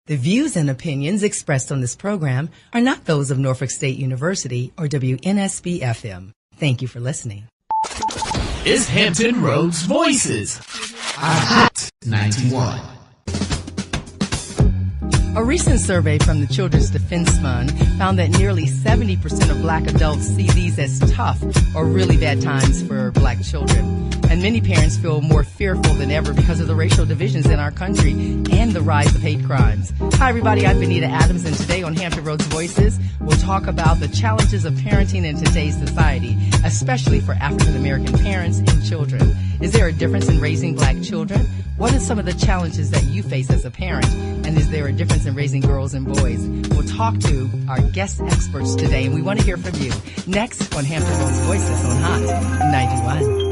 The views and opinions expressed on this program are not those of Norfolk State University or WNSB-FM. Thank you for listening. It's Hampton Roads Voices. Hot 91. A recent survey from the Children's Defense Fund found that nearly 70% of black adults see these as tough or really bad times for black children. And many parents feel more fearful than ever because of the racial divisions in our country and the rise of hate crimes. Hi, everybody. I'm Benita Adams, and today on Hampton Roads Voices, we'll talk about the challenges of parenting in today's society, especially for African-American parents and children. Is there a difference in raising black children? What are some of the challenges that you face as a parent? And is there a difference in raising girls and boys? We'll talk to our guest experts today, and we want to hear from you. Next on Hampton Roads Voices on Hot 91.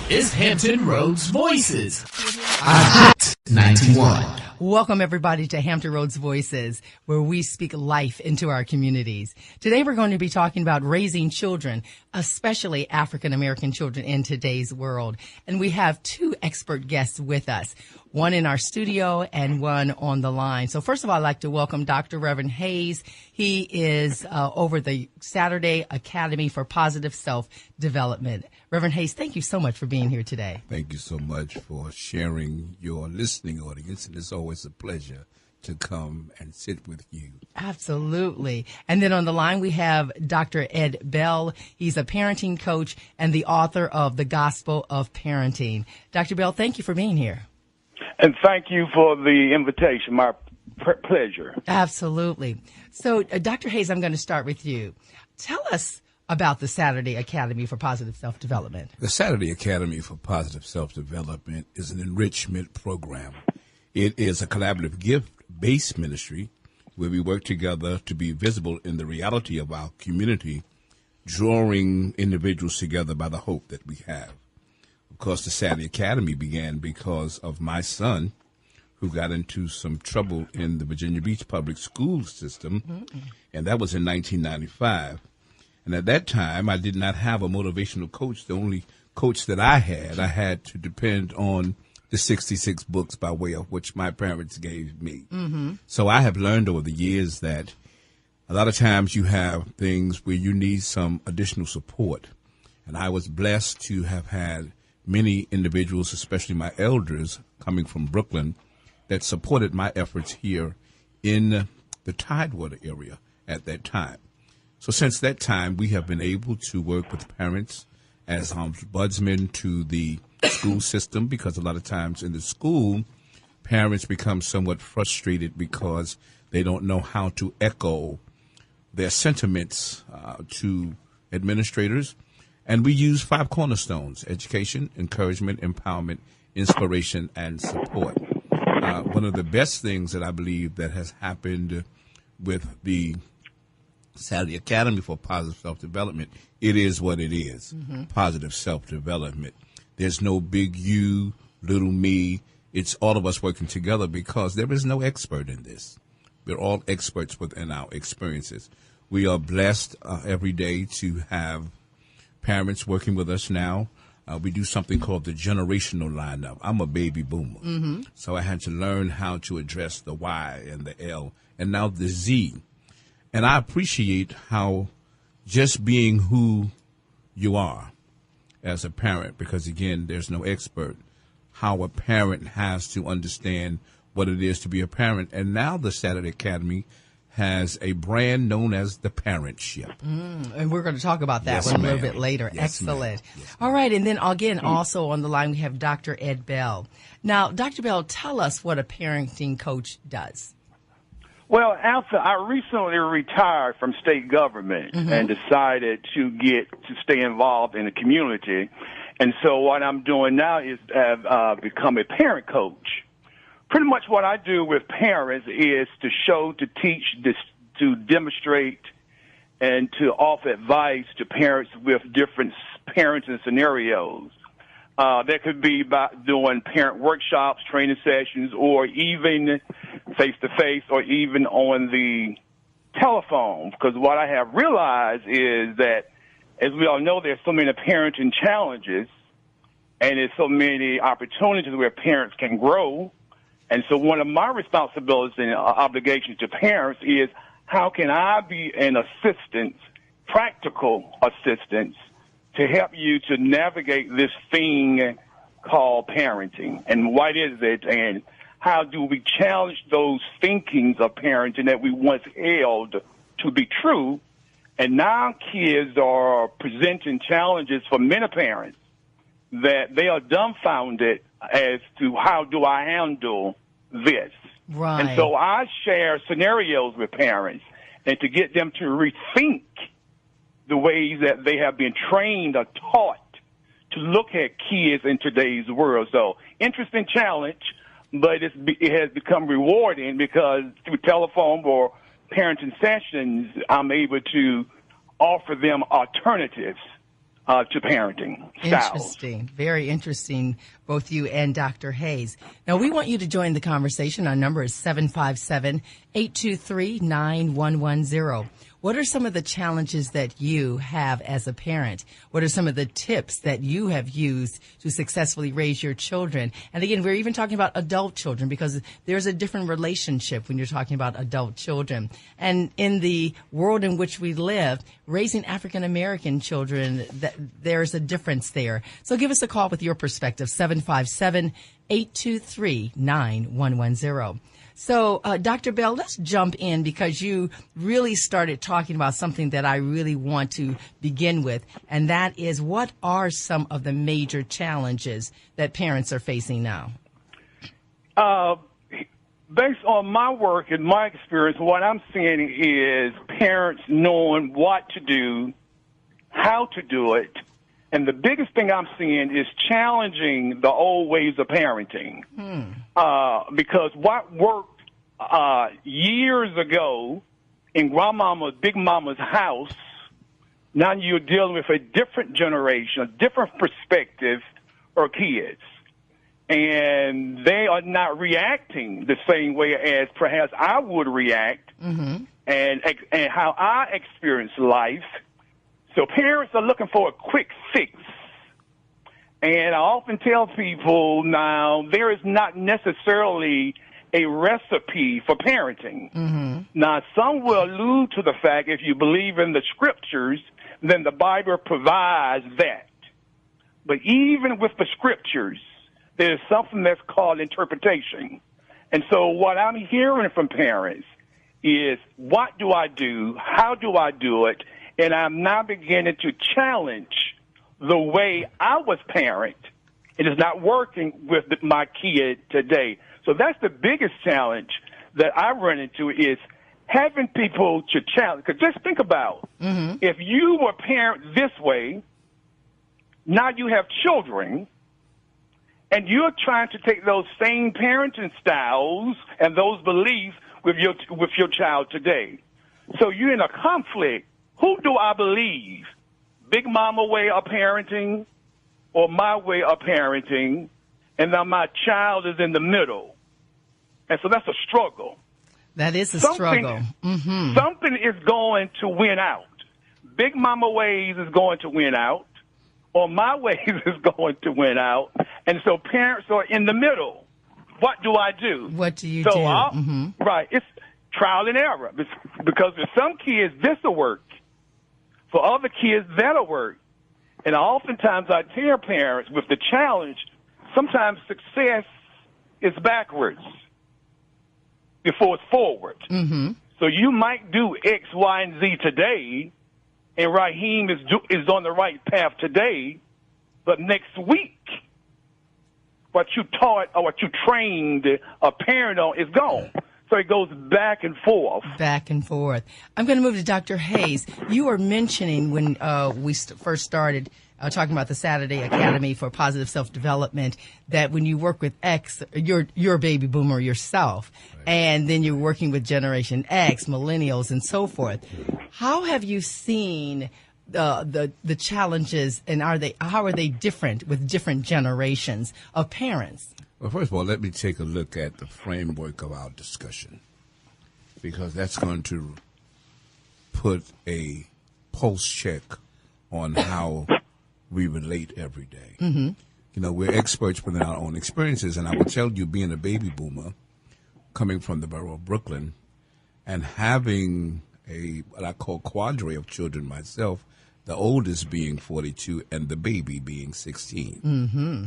It's Hampton Roads Voices. Hot 91. Welcome, everybody, to Hampton Roads Voices, where we speak life into our communities. Today, we're going to be talking about raising children, especially African-American children in today's world. And we have two expert guests with us, one in our studio and one on the line. So first of all, I'd like to welcome Dr. Reverend Hayes. He is over the Saturday Academy for Positive Self-Development. Reverend Hayes, thank you so much for being here today. Thank you so much for sharing your listening audience. And it's always a pleasure to come and sit with you. Absolutely. And then on the line, we have Dr. Ed Bell. He's a parenting coach and the author of The Gospel of Parenting. Dr. Bell, thank you for being here. And thank you for the invitation. My pleasure. Absolutely. So, Dr. Hayes, I'm going to start with you. Tell us about the Saturday Academy for Positive Self-Development. The Saturday Academy for Positive Self-Development is an enrichment program. It is a collaborative gift-based ministry where we work together to be visible in the reality of our community, drawing individuals together by the hope that we have. Of course, the Saturday Academy began because of my son, who got into some trouble in the Virginia Beach public school system, and that was in 1995. And at that time, I did not have a motivational coach. The only coach that I had to depend on the 66 books by way of which my parents gave me. So I have learned over the years that a lot of times you have things where you need some additional support. And I was blessed to have had many individuals, especially my elders coming from Brooklyn, that supported my efforts here in the Tidewater area at that time. So since that time, we have been able to work with parents as ombudsmen to the school system, because a lot of times in the school, parents become somewhat frustrated because they don't know how to echo their sentiments to administrators. And we use 5 cornerstones: education, encouragement, empowerment, inspiration, and support. One of the best things that I believe that has happened with the Saturday Academy for Positive Self-Development, it is what it is, positive self-development. There's no big you, little me. It's all of us working together because there is no expert in this. We're all experts within our experiences. We are blessed every day to have parents working with us now. We do something called the generational lineup. I'm a baby boomer, so I had to learn how to address the Y and the L and now the Z. And I appreciate how just being who you are as a parent, because, again, there's no expert, how a parent has to understand what it is to be a parent. And now the Saturday Academy has a brand known as the Parentship. And we're going to talk about that a little bit later. Yes, excellent. Yes, all right. And then, again, also on the line, we have Dr. Ed Bell. Now, Dr. Bell, tell us what a parenting coach does. Well, after I recently retired from state government and decided to stay involved in the community. And so what I'm doing now is have become a parent coach. Pretty much what I do with parents is to show, to teach, to demonstrate, and to offer advice to parents with different parenting scenarios. That could be by doing parent workshops, training sessions, or even face-to-face, or even on the telephone. Because what I have realized is that, as we all know, there's so many parenting challenges, and there's so many opportunities where parents can grow And so one of my responsibilities and obligations to parents is how can I be an assistance, practical assistance, to help you to navigate this thing called parenting, and what is it, and how do we challenge those thinkings of parenting that we once held to be true, and now kids are presenting challenges for many parents that they are dumbfounded as to how do I handle this. Right. And so I share scenarios with parents and to get them to rethink the ways that they have been trained or taught to look at kids in today's world. So interesting challenge, but it has become rewarding because through telephone or parenting sessions, I'm able to offer them alternatives to parenting styles. Interesting. Very interesting, both you and Dr. Hayes. Now, we want you to join the conversation. Our number is 757-823-9110. What are some of the challenges that you have as a parent? What are some of the tips that you have used to successfully raise your children? And again, we're even talking about adult children because there's a different relationship when you're talking about adult children. And in the world in which we live, raising African American children, there's a difference there. So give us a call with your perspective, 757-823-9110. So, Dr. Bell, let's jump in because you really started talking about something that I really want to begin with, and that is what are some of the major challenges that parents are facing now? Based on my work and my experience, what I'm seeing is parents knowing what to do, how to do it, and the biggest thing I'm seeing is challenging the old ways of parenting. Because what worked years ago in Grandmama's, Big Mama's house, now you're dealing with a different generation, a different perspective of kids. And they are not reacting the same way as perhaps I would react and how I experience life. So parents are looking for a quick fix. And I often tell people now there is not necessarily a recipe for parenting. Now, some will allude to the fact if you believe in the scriptures, then the Bible provides that. But even with the scriptures, there's something that's called interpretation. And so what I'm hearing from parents is, what do I do? How do I do it? And I'm now beginning to challenge the way I was parent. It is not working with my kid today. So that's the biggest challenge that I run into is having people to challenge. Because just think about, if you were parent this way, now you have children, and you're trying to take those same parenting styles and those beliefs with your child today. So you're in a conflict. Who do I believe? Big Mama way of parenting or my way of parenting? And now my child is in the middle. And so that's a struggle. That is a struggle. Something is going to win out. Big Mama ways is going to win out, or my ways is going to win out. And so parents are in the middle. What do I do? What do you do? Right. It's trial and error. Because for some kids, this will work. For other kids, that'll work. And oftentimes I tell parents with the challenge, sometimes success is backwards before it's forward. So you might do X, Y, and Z today, and Raheem is on the right path today, but next week, what you taught or what you trained a parent on is gone. So it goes back and forth. Back and forth. I'm going to move to Dr. Hayes. You were mentioning when we first started talking about the Saturday Academy for Positive Self-Development that when you work with X, you're a baby boomer yourself, and then you're working with Generation X, millennials, and so forth. How have you seen the challenges, and how are they different with different generations of parents? Well, first of all, let me take a look at the framework of our discussion, because that's going to put a pulse check on how we relate every day. You know, we're experts within our own experiences, and I will tell you, being a baby boomer, coming from the borough of Brooklyn and having what I call quadre of children myself, the oldest being 42 and the baby being 16. Mm-hmm.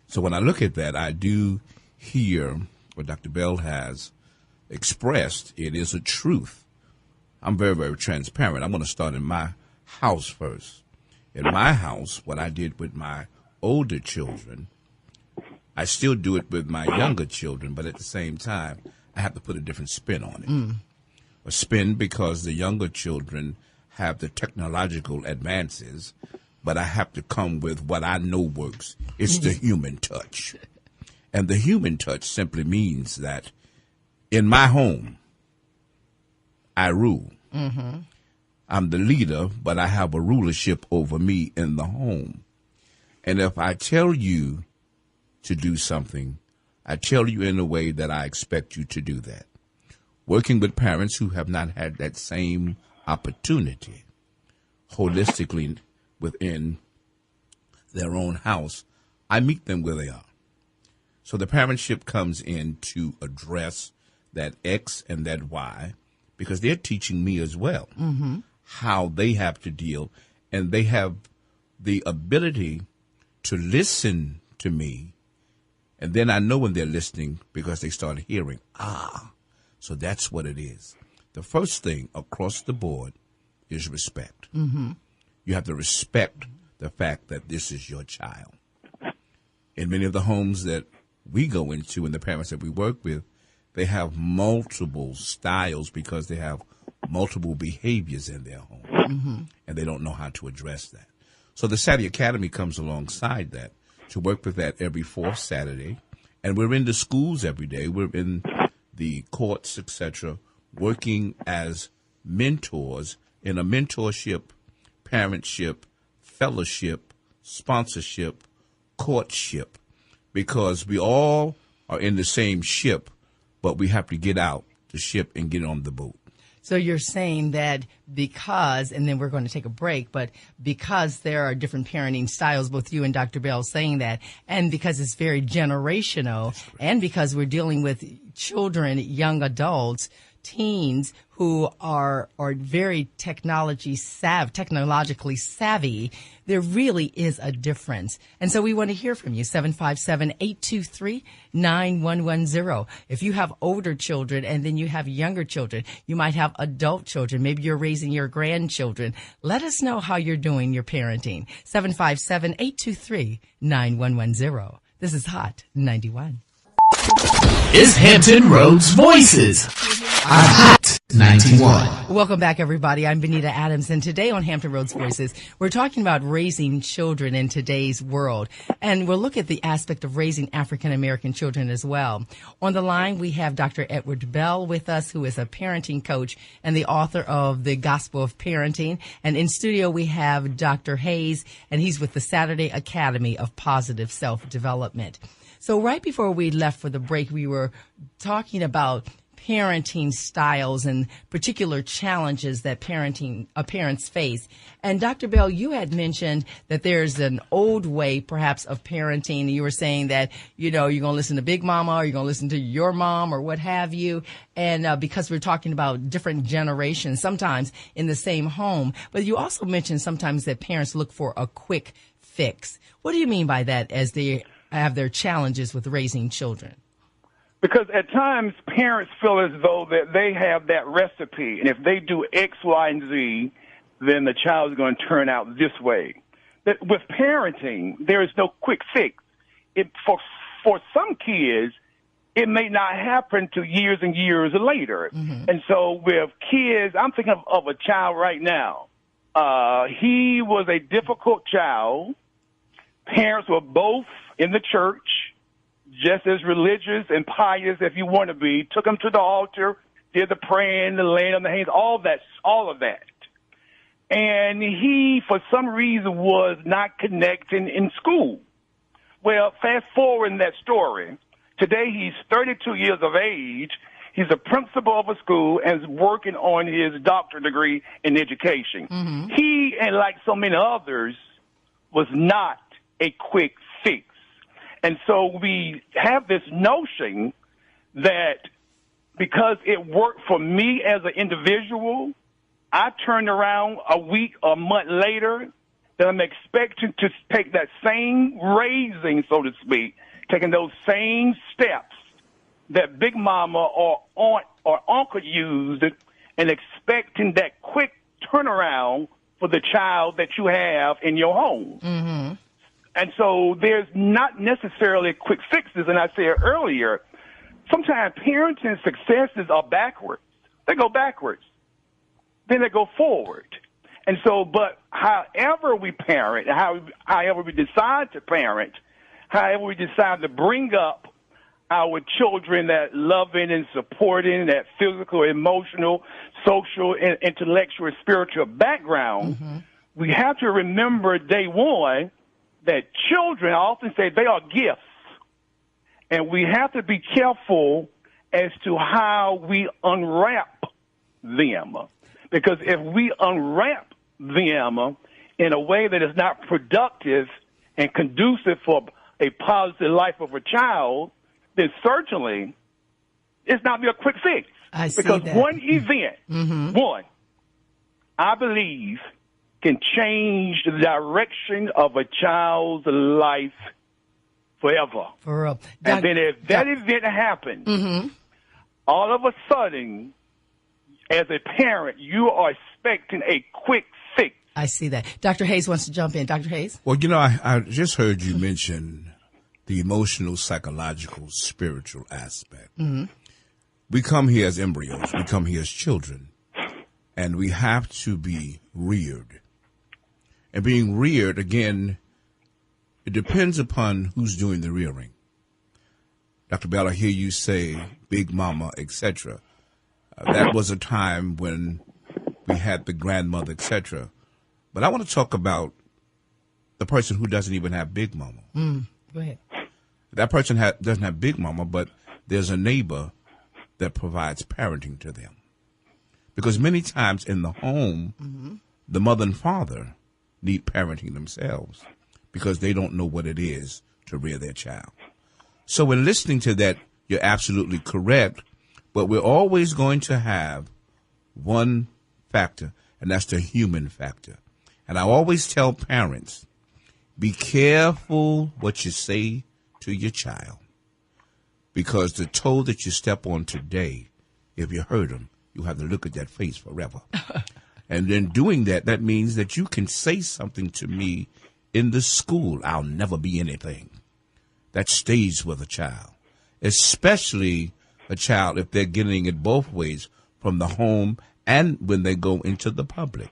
So when I look at that, I do hear what Dr. Bell has expressed. It is a truth. I'm very, very transparent. I'm going to start in my house first. In my house, what I did with my older children, I still do it with my younger children, but at the same time, I have to put a different spin on it. A spin because the younger children have the technological advances, but I have to come with what I know works. It's the human touch. And the human touch simply means that in my home, I rule. Mm-hmm. I'm the leader, but I have a rulership over me in the home. And if I tell you to do something, I tell you in a way that I expect you to do that. Working with parents who have not had that same opportunity holistically within their own house, I meet them where they are. So the parentship comes in to address that X and that Y because they're teaching me as well how they have to deal, and they have the ability to listen to me. And then I know when they're listening because they start hearing, so that's what it is. The first thing across the board is respect. Mm-hmm. You have to respect the fact that this is your child. In many of the homes that we go into and the parents that we work with, they have multiple styles because they have multiple behaviors in their home, and they don't know how to address that. So the Saturday Academy comes alongside that to work with that every fourth Saturday, and we're in the schools every day. We're in the courts, etc., working as mentors in a mentorship, parentship, fellowship, sponsorship, courtship, because we all are in the same ship, but we have to get out the ship and get on the boat. So you're saying that because, and then we're going to take a break, but because there are different parenting styles, both you and Dr. Bell saying that, and because it's very generational, and because we're dealing with children, young adults, teens who are very technologically savvy, there really is a difference. And so we want to hear from you, 757-823-9110. If you have older children and then you have younger children, you might have adult children, maybe you're raising your grandchildren. Let us know how you're doing your parenting. 757-823-9110. This is Hot 91. Is Hampton Roads Voices on Hot 91. Welcome back, everybody. I'm Benita Adams, and today on Hampton Roads Voices, we're talking about raising children in today's world, and we'll look at the aspect of raising African-American children as well. On the line, we have Dr. Edward Bell with us, who is a parenting coach and the author of The Gospel of Parenting, and in studio, we have Dr. Hayes, and he's with the Saturday Academy of Positive Self-Development. So right before we left for the break, we were talking about parenting styles and particular challenges that parents face. And Dr. Bell, you had mentioned that there's an old way perhaps of parenting. You were saying that, you're going to listen to Big Mama, or you're going to listen to your mom, or what have you. And because we're talking about different generations, sometimes in the same home. But you also mentioned sometimes that parents look for a quick fix. What do you mean by that as they have their challenges with raising children? Because at times parents feel as though that they have that recipe, and if they do X, Y, and Z, then the child is going to turn out this way. But with parenting, there is no quick fix. For some kids, it may not happen till years and years later. Mm-hmm. And so with kids, I'm thinking of a child right now. He was a difficult child. Parents were both in the church, just as religious and pious if you want to be, took him to the altar, did the praying, the laying on the hands, all of that. And he, for some reason, was not connecting in school. Well, fast forward in that story. Today he's 32 years of age. He's a principal of a school and is working on his doctorate degree in education. Mm-hmm. He, and like so many others, was not a quick fix. And so we have this notion that because it worked for me as an individual, I turned around a week or a month later that I'm expecting to take that same raising, so to speak, taking those same steps that Big Mama or aunt or uncle used, and expecting that quick turnaround for the child that you have in your home. Mm-hmm. And so there's not necessarily quick fixes. And I said earlier, sometimes parenting successes are backwards. They go backwards. Then they go forward. And so, but however we parent, however we decide to parent, however we decide to bring up our children, that loving and supporting, that physical, emotional, social, and intellectual, spiritual background, we have to remember day one that children, I often say, they are gifts. And we have to be careful as to how we unwrap them. Because if we unwrap them in a way that is not productive and conducive for a positive life of a child, then certainly it's not be a quick fix. I see because that. one event, one, I believe, can change the direction of a child's life forever. For real. And then if that event happens, all of a sudden, as a parent, you are expecting a quick fix. I see that. Dr. Hayes wants to jump in. Dr. Hayes? Well, you know, I just heard you mention the emotional, psychological, spiritual aspect. We come here as embryos. We come here as children. And we have to be reared. And being reared, again, it depends upon who's doing the rearing. Dr. Bell, I hear you say Big Mama, etc. That was a time when we had the grandmother, etc. But I want to talk about the person who doesn't even have Big Mama. Go ahead. That person doesn't have Big Mama, but there's a neighbor that provides parenting to them. Because many times in the home, the mother and father need parenting themselves because they don't know what it is to rear their child. So in listening to that, you're absolutely correct, but we're always going to have one factor, and that's the human factor. And I always tell parents, be careful what you say to your child, because the toe that you step on today, if you hurt them, you have to look at that face forever. And then doing that, that means that you can say something to me in the school, I'll never be anything. That stays with a child, especially a child if they're getting it both ways, from the home and when they go into the public.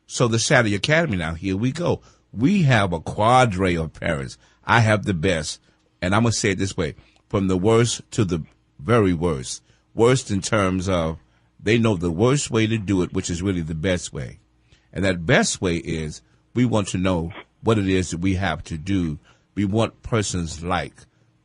So the Saturday Academy, now here we go. We have a cadre of parents. I have the best, and I'm going to say it this way, from the worst to the very worst. Worst in terms of they know the worst way to do it, which is really the best way. And that best way is we want to know what it is that we have to do. We want persons like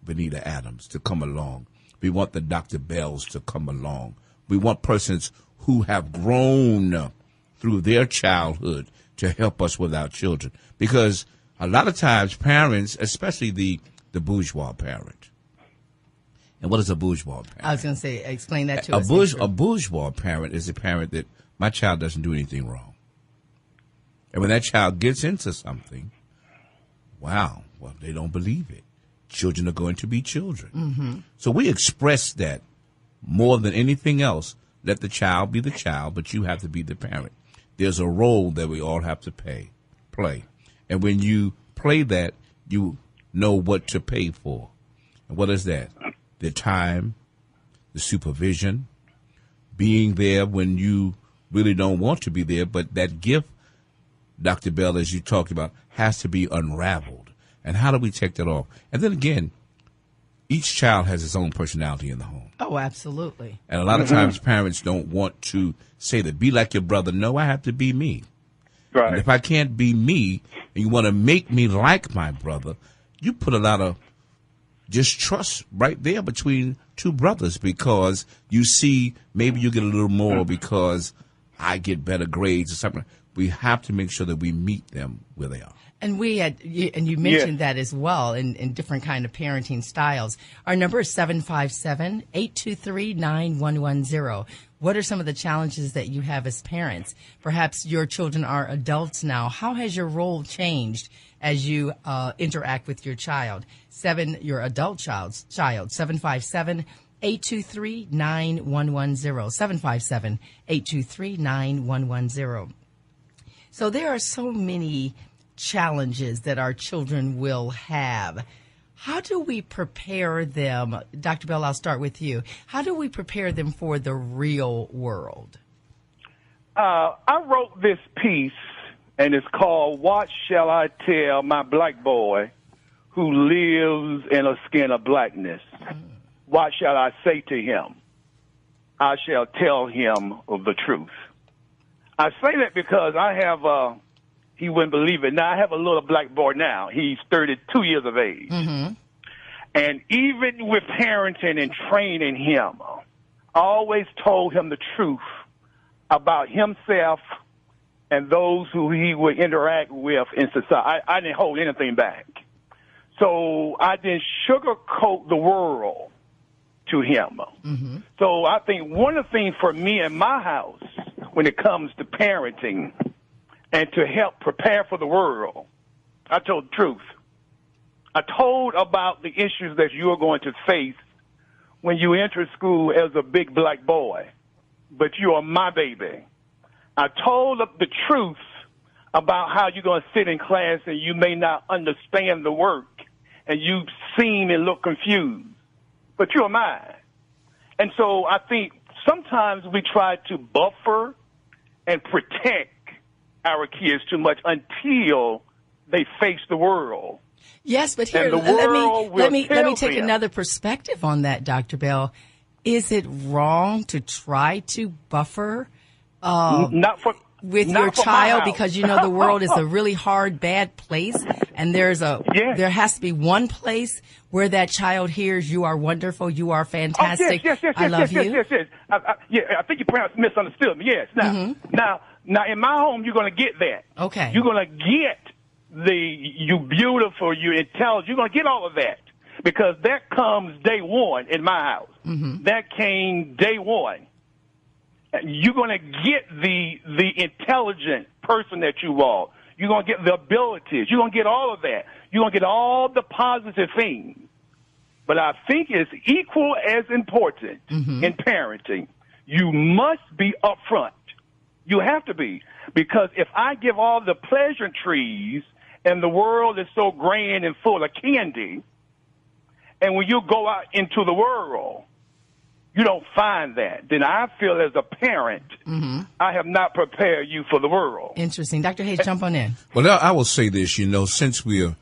Benita Adams to come along. We want the Dr. Bells to come along. We want persons who have grown through their childhood to help us with our children. Because a lot of times parents, especially the bourgeois parent. And what is a bourgeois parent? I was going to say, explain that to us. A bourgeois parent is a parent that my child doesn't do anything wrong. And when that child gets into something, wow, well, they don't believe it. Children are going to be children. So we express that more than anything else. Let the child be the child, but you have to be the parent. There's a role that we all have to play. And when you play that, you know what to pay for. And what is that? The time, the supervision, being there when you really don't want to be there. But that gift, Dr. Bell, as you talked about, has to be unraveled. And how do we take that off? And then again, each child has its own personality in the home. Oh, absolutely. And a lot of times parents don't want to say that, be like your brother. No, I have to be me. Right. And if I can't be me and you want to make me like my brother, you put a lot of distrust right there between two brothers, because you see maybe you get a little more because I get better grades or something. We have to make sure that we meet them where they are. And you mentioned that as well in different kind of parenting styles. Our number is 757-823-9110. What are some of the challenges that you have as parents? Perhaps your children are adults now. How has your role changed as you interact with your child? Your adult child, 757-823-9110. 757-823-9110. So there are so many challenges that our children will have. How do we prepare them? Dr. Bell, I'll start with you. How do we prepare them for the real world? I wrote this piece, and it's called What Shall I Tell My Black Boy Who Lives in a Skin of Blackness? What shall I say to him? I shall tell him of the truth. I say that because I have, he wouldn't believe it. Now, I have a little black boy now. He's 32 years of age. Mm-hmm. And even with parenting and training him, I always told him the truth about himself and those who he would interact with in society. I didn't hold anything back. So I didn't sugarcoat the world to him. Mm-hmm. So I think one of the things for me in my house when it comes to parenting and to help prepare for the world, I told the truth. I told about the issues that you are going to face when you enter school as a big black boy, but you are my baby. I told the truth about how you're going to sit in class and you may not understand the work and you seem and look confused, but you're mine. And so I think sometimes we try to buffer and protect our kids too much until they face the world. Yes, but here, let me take another perspective on that, Dr. Bell. Is it wrong to try to buffer with your child because you know the world is a really hard, bad place, and there has to be one place where that child hears you are wonderful, you are fantastic, I love you? Yes. I think you perhaps misunderstood me. Yes. Now, in my home, you're going to get that. Okay. You're going to get you beautiful, you intelligent. You're going to get all of that because that comes day one in my house. Mm-hmm. That came day one. You're going to get the intelligent person that you are. You're going to get the abilities. You're going to get all of that. You're going to get all the positive things. But I think it's equal as important in parenting. You must be upfront. You have to be. Because if I give all the pleasantries and the world is so grand and full of candy, and when you go out into the world, you don't find that, then I feel as a parent, I have not prepared you for the world. Interesting. Dr. Hayes, jump on in. Well, I will say this, since we are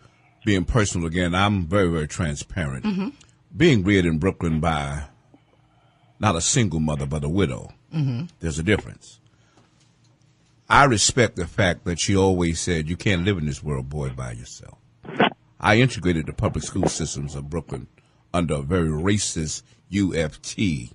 being personal again, I'm very, very transparent. Mm-hmm. Being reared in Brooklyn by not a single mother, but a widow, there's a difference. I respect the fact that she always said, you can't live in this world, boy, by yourself. I integrated the public school systems of Brooklyn under a very racist UFT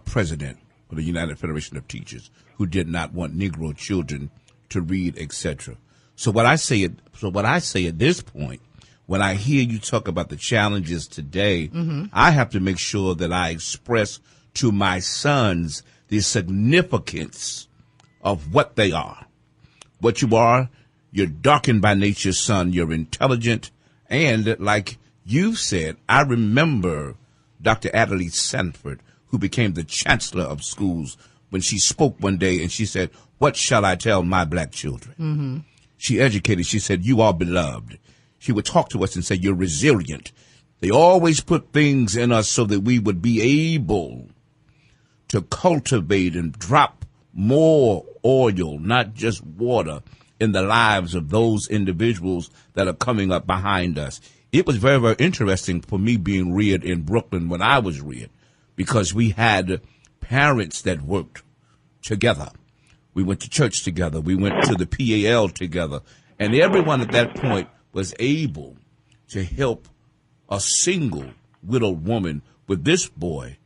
president of the United Federation of Teachers who did not want Negro children to read, etc. So what I say at this point, when I hear you talk about the challenges today, I have to make sure that I express to my sons the significance of what they are. What you are, you're darkened by nature, son. You're intelligent. And like you said, I remember Dr. Adelaide Sanford, who became the chancellor of schools, when she spoke one day and she said, what shall I tell my black children? She educated. She said, you are beloved. She would talk to us and say, you're resilient. They always put things in us so that we would be able to cultivate and drop more oil, not just water, in the lives of those individuals that are coming up behind us. It was very, very interesting for me being reared in Brooklyn when I was reared, because we had parents that worked together. We went to church together. We went to the PAL together. And everyone at that point was able to help a single widowed woman with this boy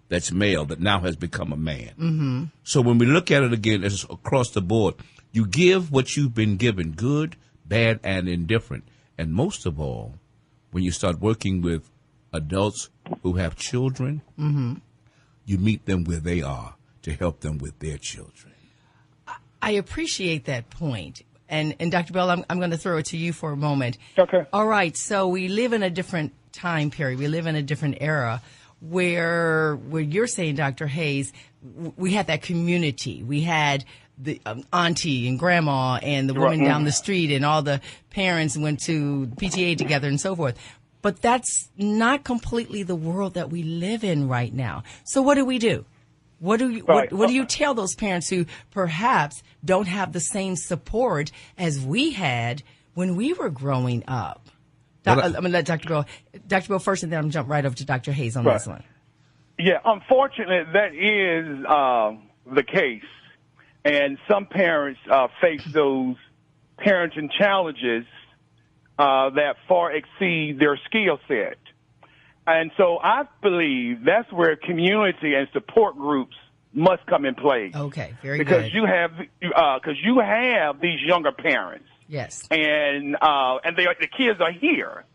that's male that now has become a man. So when we look at it again, it's across the board. You give what you've been given, good, bad and indifferent. And most of all, when you start working with adults who have children, you meet them where they are to help them with their children. I appreciate that point. And Dr. Bell, I'm going to throw it to you for a moment. Okay. All right. So we live in a different time period. We live in a different era where you're saying, Dr. Hayes, we had that community. We had the auntie and grandma and the woman down the street, and all the parents went to PTA together and so forth. But that's not completely the world that we live in right now. So what do we do? What do you tell those parents who perhaps don't have the same support as we had when we were growing up? I'm going to let Dr. Bell first, and then I'm going to jump right over to Dr. Hayes on this one. Yeah, unfortunately, that is the case. And some parents face those parenting challenges that far exceed their skill set. And so I believe that's where community and support groups must come in play. Okay, very because good. Because you have these younger parents. Yes. And the kids are here.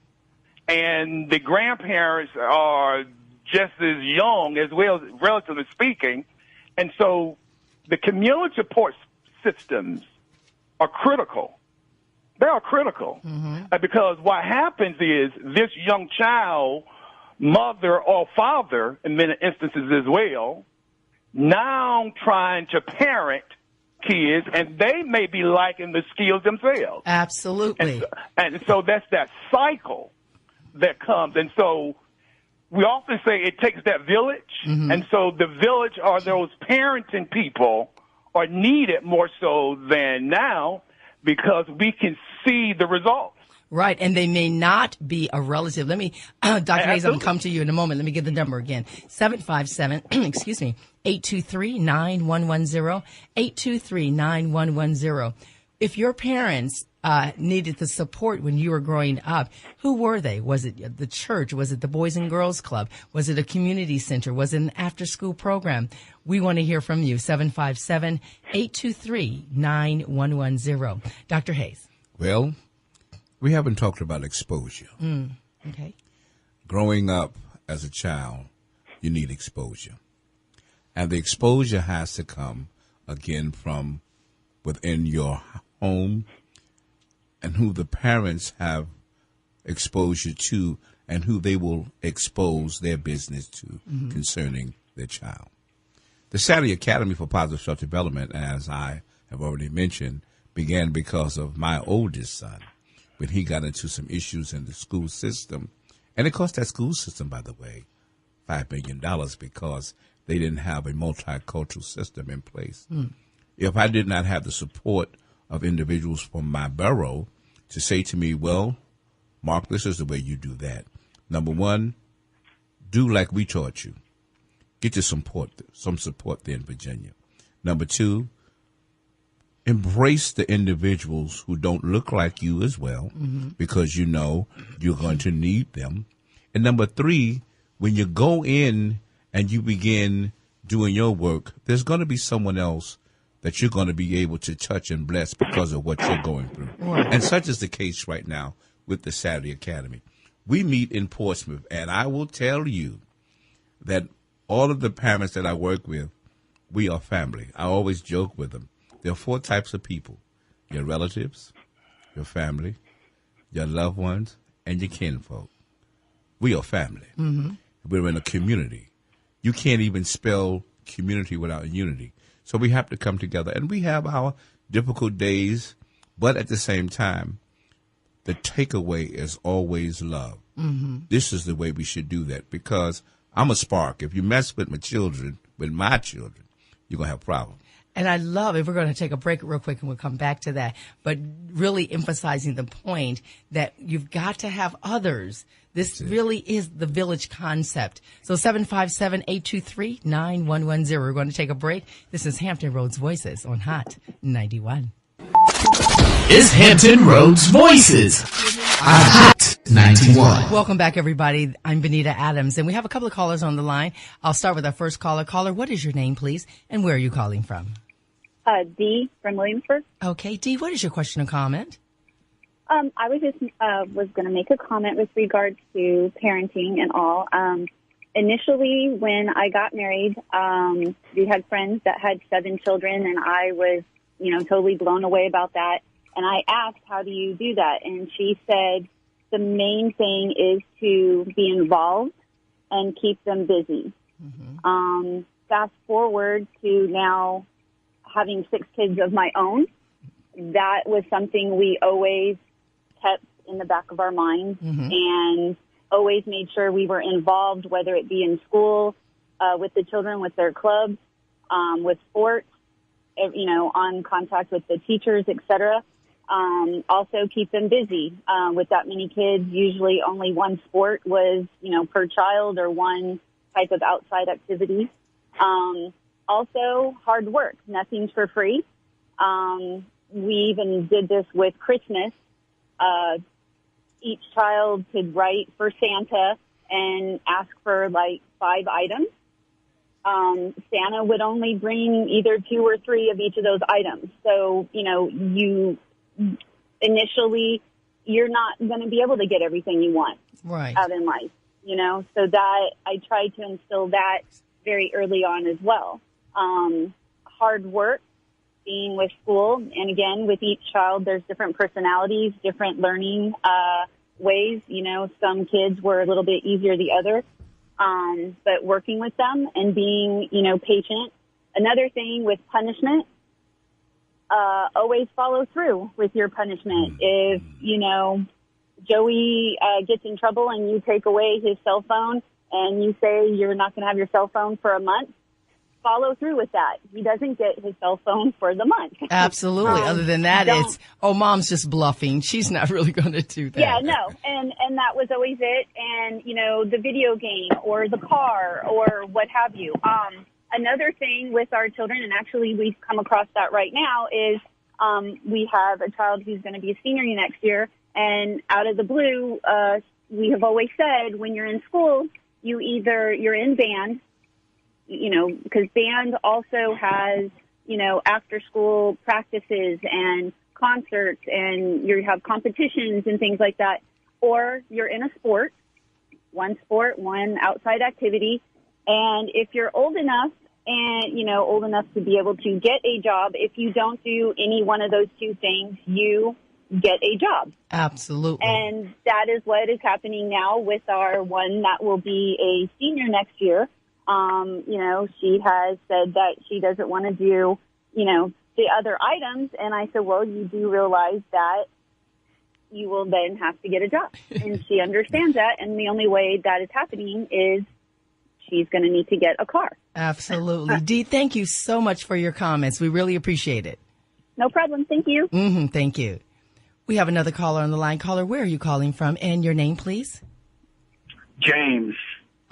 And the grandparents are just as young as well, relatively speaking. And so the community support systems are critical. They are critical. Because what happens is this young child, mother or father, in many instances as well, now trying to parent kids, and they may be lacking the skills themselves. Absolutely. And so that's that cycle that comes. And so we often say it takes that village. And so the village, or those parenting people, are needed more so than now, because we can see the results. Right, and they may not be a relative. Let me, Dr. Hayes, I'm going to come to you in a moment. Let me get the number again. 757, 823-9110, 823-9110. If your parents needed the support when you were growing up, who were they? Was it the church? Was it the Boys and Girls Club? Was it a community center? Was it an after-school program? We want to hear from you. 757-823-9110. Dr. Hayes. Well, we haven't talked about exposure. Okay. Growing up as a child, you need exposure. And the exposure has to come, again, from within your home, and who the parents have exposure to, and who they will expose their business to concerning their child. The Saturday Academy for Positive Self-Development, as I have already mentioned, began because of my oldest son, when he got into some issues in the school system. And it cost that school system, by the way, $5 million, because they didn't have a multicultural system in place. If I did not have the support of individuals from my borough to say to me, well, Mark, this is the way you do that. Number one, do like we taught you. Get you some support there in Virginia. Number two, embrace the individuals who don't look like you as well, because you know you're going to need them. And number three, when you go in and you begin doing your work, there's going to be someone else that you're going to be able to touch and bless because of what you're going through. And such is the case right now with the Saturday Academy. We meet in Portsmouth, and I will tell you that all of the parents that I work with, we are family. I always joke with them. There are 4 types of people: your relatives, your family, your loved ones, and your kinfolk. We are family. We're in a community. You can't even spell community without unity. So we have to come together, and we have our difficult days, but at the same time, the takeaway is always love. This is the way we should do that, because I'm a spark. If you mess with my children, you're going to have problems. And I love it. We're going to take a break real quick and we'll come back to that. But really emphasizing the point that you've got to have others. This really is the village concept. So 757-823-9110. We're going to take a break. This is Hampton Roads Voices on Hot 91. Is Hampton Roads Voices on Hot 91. Welcome back, everybody. I'm Benita Adams, and we have a couple of callers on the line. I'll start with our first caller. Caller, what is your name, please, and where are you calling from? Dee from Williamsburg. Okay, Dee, what is your question or comment? I was just was going to make a comment with regards to parenting and all. Initially, when I got married, we had friends that had 7 children, and I was, totally blown away about that. And I asked, how do you do that? And she said, the main thing is to be involved and keep them busy. Mm-hmm. Fast forward to now having 6 kids of my own. That was something we always kept in the back of our minds, mm-hmm. and always made sure we were involved, whether it be in school, with the children, with their clubs, with sports, on contact with the teachers, etc. Also keep them busy. With that many kids, usually only one sport was, per child or one type of outside activity. Also hard work. Nothing's for free. We even did this with Christmas. Each child could write for Santa and ask for 5 items. Santa would only bring either 2 or 3 of each of those items. So, you initially, you're not going to be able to get everything you want out in life, so that I tried to instill that very early on as well. Hard work, being with school, and again, with each child, there's different personalities, different learning ways. Some kids were a little bit easier than the other, but working with them and being, patient. Another thing with punishment, always follow through with your punishment. If, Joey gets in trouble and you take away his cell phone and you say you're not going to have your cell phone for a month, follow through with that. He doesn't get his cell phone for the month. Absolutely. Other than that, it's, mom's just bluffing. She's not really going to do that. Yeah, no. And that was always it. And, the video game or the car or what have you. Another thing with our children, and actually we've come across that right now, is we have a child who's going to be a senior next year. And out of the blue, we have always said when you're in school, you're in band, because band also has, after school practices and concerts, and you have competitions and things like that, or you're in a sport, one outside activity. And if you're old enough and, old enough to be able to get a job, if you don't do any one of those 2 things, you get a job. Absolutely. And that is what is happening now with our one that will be a senior next year. She has said that she doesn't want to do, the other items. And I said, well, you do realize that you will then have to get a job. And she understands that. And the only way that is happening is she's going to need to get a car. Absolutely. Dee, thank you so much for your comments. We really appreciate it. No problem. Thank you. Mm-hmm. Thank you. We have another caller on the line. Caller, where are you calling from? And your name, please? James.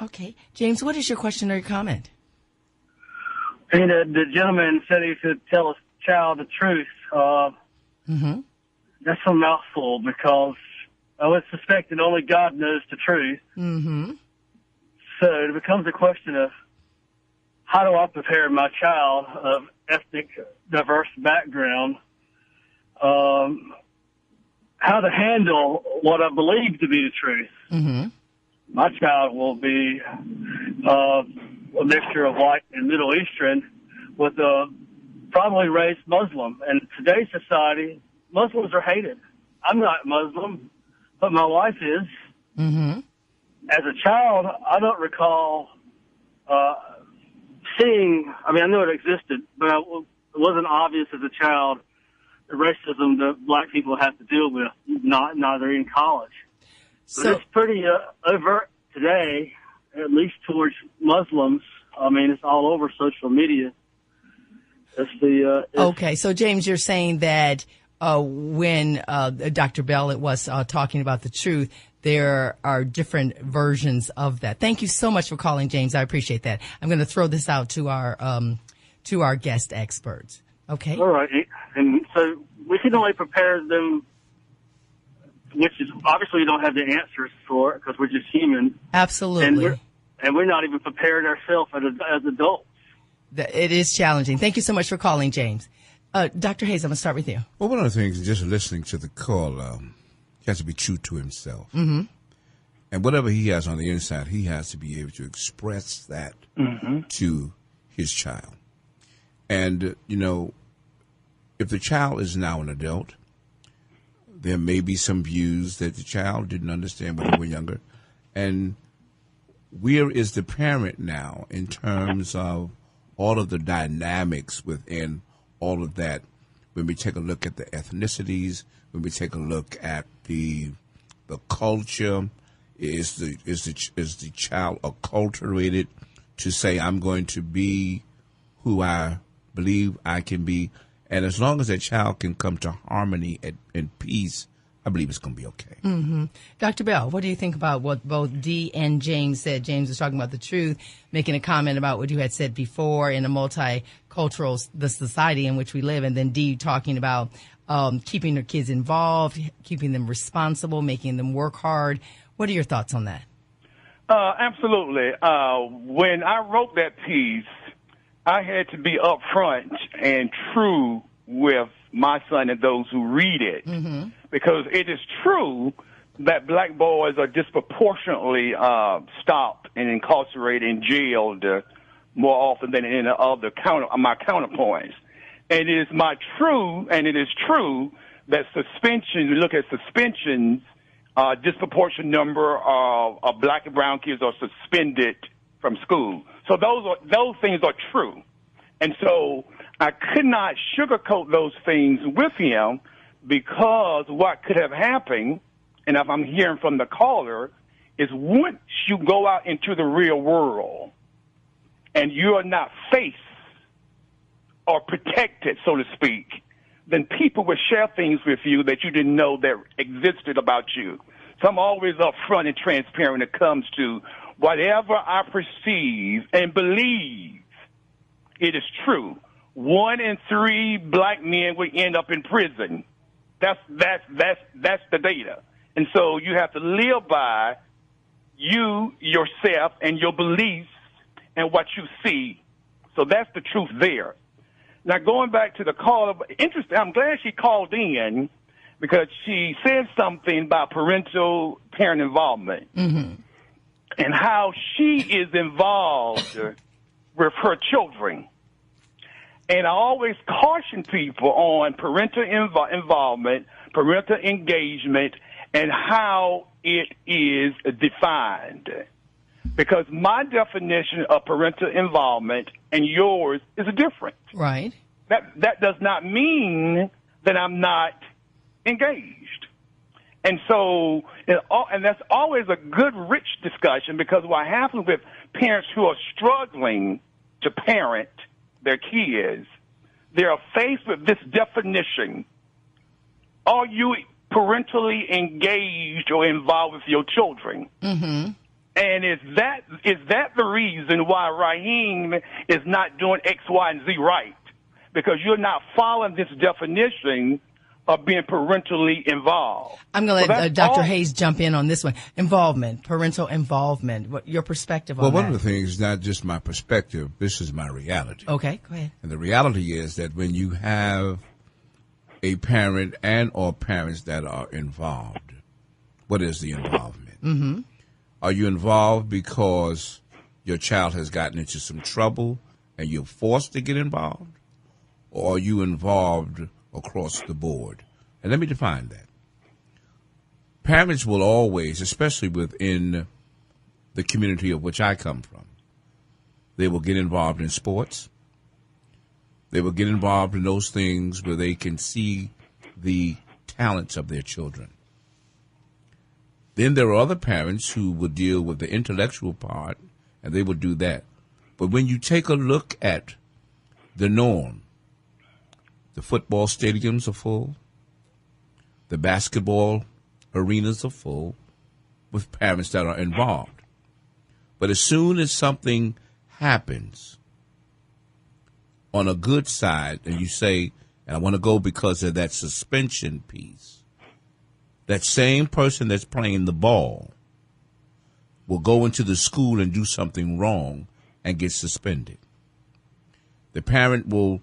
Okay. James, what is your question or your comment? The gentleman said he should tell his child the truth. Mm-hmm. That's a mouthful because I would suspect that only God knows the truth. Mm-hmm. So it becomes a question of how do I prepare my child of ethnic diverse background how to handle what I believe to be the truth. Mm-hmm. My child will be a mixture of white and Middle Eastern with probably raised Muslim. And in today's society, Muslims are hated. I'm not Muslim, but my wife is. Mm-hmm. As a child, I don't recall seeing, I know it existed, but it wasn't obvious as a child the racism that black people have to deal with, neither in college. So it's pretty overt today, at least towards Muslims. It's all over social media. Okay, so James, you're saying that when Dr. Bell was talking about the truth, there are different versions of that. Thank you so much for calling, James. I appreciate that. I'm going to throw this out to our guest experts. Okay. All right, and so we can only prepare them, which is obviously you don't have the answers for it because we're just human. Absolutely. And we're not even prepared ourselves as adults. It is challenging. Thank you so much for calling, James. Dr. Hayes, I'm going to start with you. Well, one of the things, just listening to the call, He has to be true to himself. Mm-hmm. And whatever he has on the inside, he has to be able to express that to his child. And, if the child is now an adult, there may be some views that the child didn't understand when they were younger. And where is the parent now in terms of all of the dynamics within all of that? When we take a look at the ethnicities, when we take a look at the culture, is the child acculturated to say, I'm going to be who I believe I can be? And as long as that child can come to harmony and peace, I believe it's going to be okay. Mm-hmm. Dr. Bell, what do you think about what both Dee and James said? James was talking about the truth, making a comment about what you had said before in a multicultural the society in which we live, and then Dee talking about keeping their kids involved, keeping them responsible, making them work hard. What are your thoughts on that? Absolutely. When I wrote that piece, I had to be upfront and true with my son and those who read it, because it is true that black boys are disproportionately stopped and incarcerated and jailed more often than any other my counterpoints. And it is true that suspension. Look at suspensions. Disproportionate number of black and brown kids are suspended from school. So those things are true. And so I could not sugarcoat those things with him, because what could have happened, and if I'm hearing from the caller, is once you go out into the real world and you are not faced or protected, so to speak, then people will share things with you that you didn't know that existed about you. So I'm always upfront and transparent when it comes to whatever I perceive and believe it is true. 1 in 3 black men will end up in prison. That's the data. And so you have to live by you, yourself, and your beliefs and what you see. So that's the truth there. Now, going back to the call, interesting, I'm glad she called in, because she said something about parent involvement and how she is involved with her children. And I always caution people on parental involvement, parental engagement, and how it is defined. Because my definition of parental involvement and yours is different. Right. That does not mean that I'm not engaged. And so, and that's always a good, rich discussion, because what happens with parents who are struggling to parent their kids, they are faced with this definition: are you parentally engaged or involved with your children? Mm-hmm. And is that the reason why Raheem is not doing X, Y, and Z right? Because you're not following this definition of being parentally involved. I'm going to let Dr. Hayes jump in on this one. Involvement, parental involvement. What your perspective on that? Well, one of the things, not just my perspective, this is my reality. Okay, go ahead. And the reality is that when you have a parent and or parents that are involved, what is the involvement? Mm-hmm. Are you involved because your child has gotten into some trouble and you're forced to get involved? Or are you involved across the board? And let me define that. Parents will always, especially within the community of which I come from, they will get involved in sports. They will get involved in those things where they can see the talents of their children. Then there are other parents who will deal with the intellectual part, and they will do that. But when you take a look at the norm, the football stadiums are full. The basketball arenas are full with parents that are involved. But as soon as something happens on a good side, and you say, and I want to go because of that suspension piece, that same person that's playing the ball will go into the school and do something wrong and get suspended. The parent will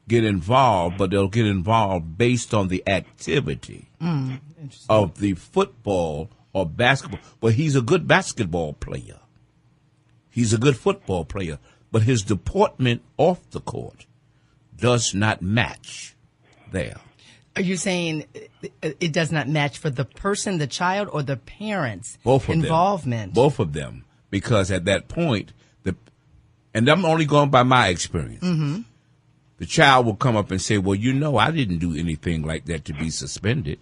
get involved, but they'll get involved based on the activity of the football or basketball. But he's a good basketball player. He's a good football player. But his deportment off the court does not match there. Are you saying it does not match for the person, the child, or the parents' involvement? Both of them. Because at that point, and I'm only going by my experience, the child will come up and say, well, I didn't do anything like that to be suspended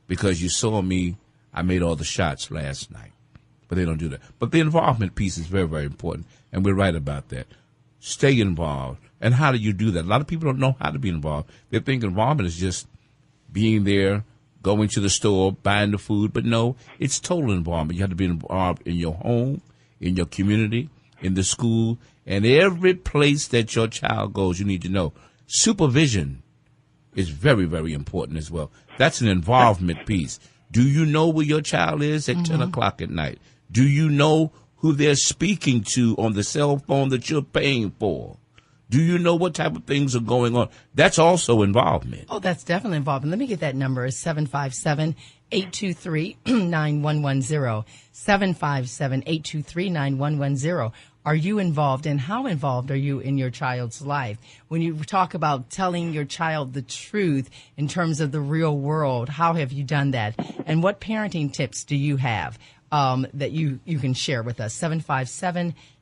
because you saw me, I made all the shots last night. But they don't do that. But the involvement piece is very, very important, and we're right about that. Stay involved. And how do you do that? A lot of people don't know how to be involved. They think involvement is just being there, going to the store, buying the food. But no, it's total involvement. You have to be involved in your home, in your community, in the school, and every place that your child goes. You need to know supervision is very, very important as well. That's an involvement piece. Do you know where your child is at 10 o'clock at night? Do you know who they're speaking to on the cell phone that you're paying for? Do you know what type of things are going on? That's also involvement. Oh, that's definitely involvement. Let me get that number. It's 757-823-9110. 757-823-9110. Are you involved, and how involved are you in your child's life? When you talk about telling your child the truth in terms of the real world, how have you done that? And what parenting tips do you have that you can share with us?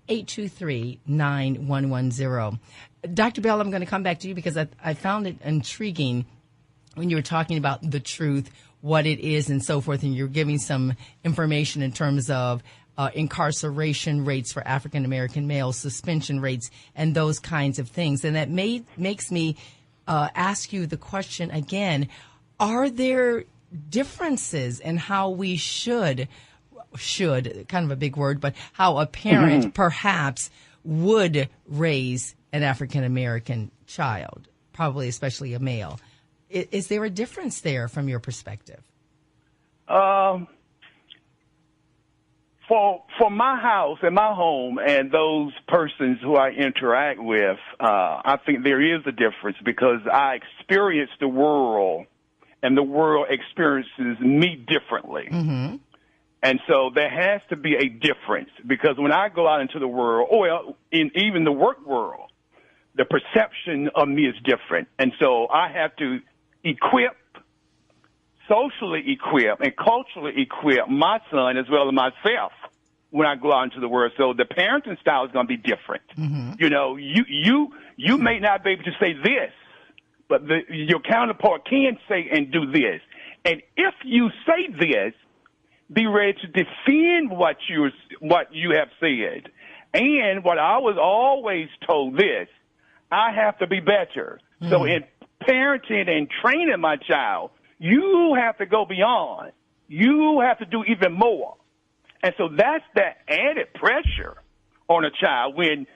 757-823-9110. Dr. Bell, I'm going to come back to you because I found it intriguing when you were talking about the truth, what it is, and so forth, and you're giving some information in terms of incarceration rates for African American males, suspension rates, and those kinds of things. And that makes me ask you the question again, are there differences in how we should, kind of a big word, but how a parent perhaps would raise an African American child, probably especially a male? Is there a difference there from your perspective? For my house and my home and those persons who I interact with, I think there is a difference because I experience the world and the world experiences me differently. And so there has to be a difference because when I go out into the world, or in even the work world, the perception of me is different. And so I have to socially equip and culturally equip my son as well as myself when I go out into the world. So the parenting style is going to be different. You know, you may not be able to say this, but your counterpart can say and do this. And if you say this, be ready to defend what you have said. And what I was always told this, I have to be better. So in parenting and training my child, you have to go beyond. You have to do even more. And so that's that added pressure on a child when,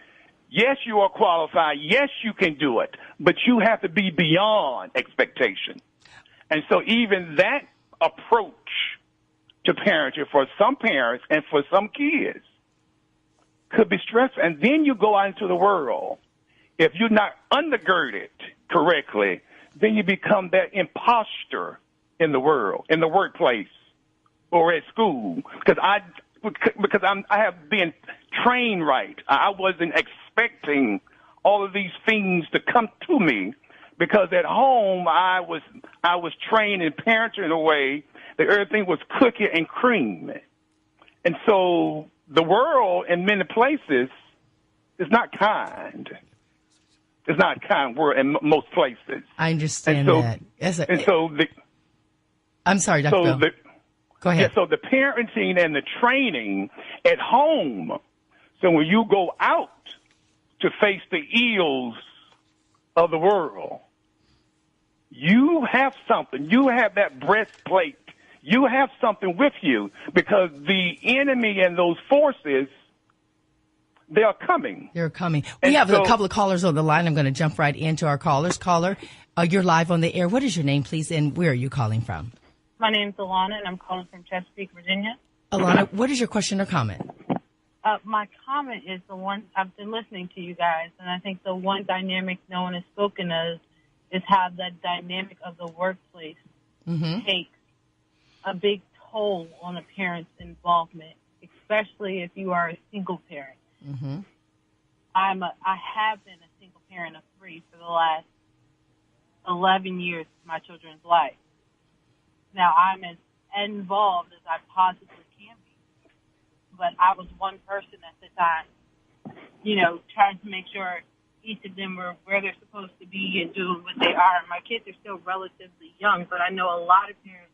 yes, you are qualified. Yes, you can do it. But you have to be beyond expectation. And so even that approach to parenting for some parents and for some kids could be stressful. And then you go out into the world. If you're not undergirded correctly, then you become that imposter in the world, in the workplace, or at school. Because I have been trained right. I wasn't expecting all of these things to come to me because at home I was trained and parented in a way that everything was cookie and cream. And so the world in many places is not kind. It's not a kind word in most places. I understand that. I'm sorry, Dr. Bill. Go ahead. Yeah, so the parenting and the training at home. So when you go out to face the ills of the world, you have something. You have that breastplate. You have something with you because the enemy and those forces, they are coming. They're coming. We have a couple of callers on the line. I'm going to jump right into our callers. Caller, you're live on the air. What is your name, please, and where are you calling from? My name's Alana, and I'm calling from Chesapeake, Virginia. Alana, what is your question or comment? My comment is the one I've been listening to you guys, and I think the one dynamic no one has spoken of is how the dynamic of the workplace takes a big toll on a parent's involvement, especially if you are a single parent. Mm-hmm. I have been a single parent of 3 for the last 11 years of my children's life. Now, I'm as involved as I possibly can be, but I was one person at the time, trying to make sure each of them were where they're supposed to be and doing what they are. My kids are still relatively young, but I know a lot of parents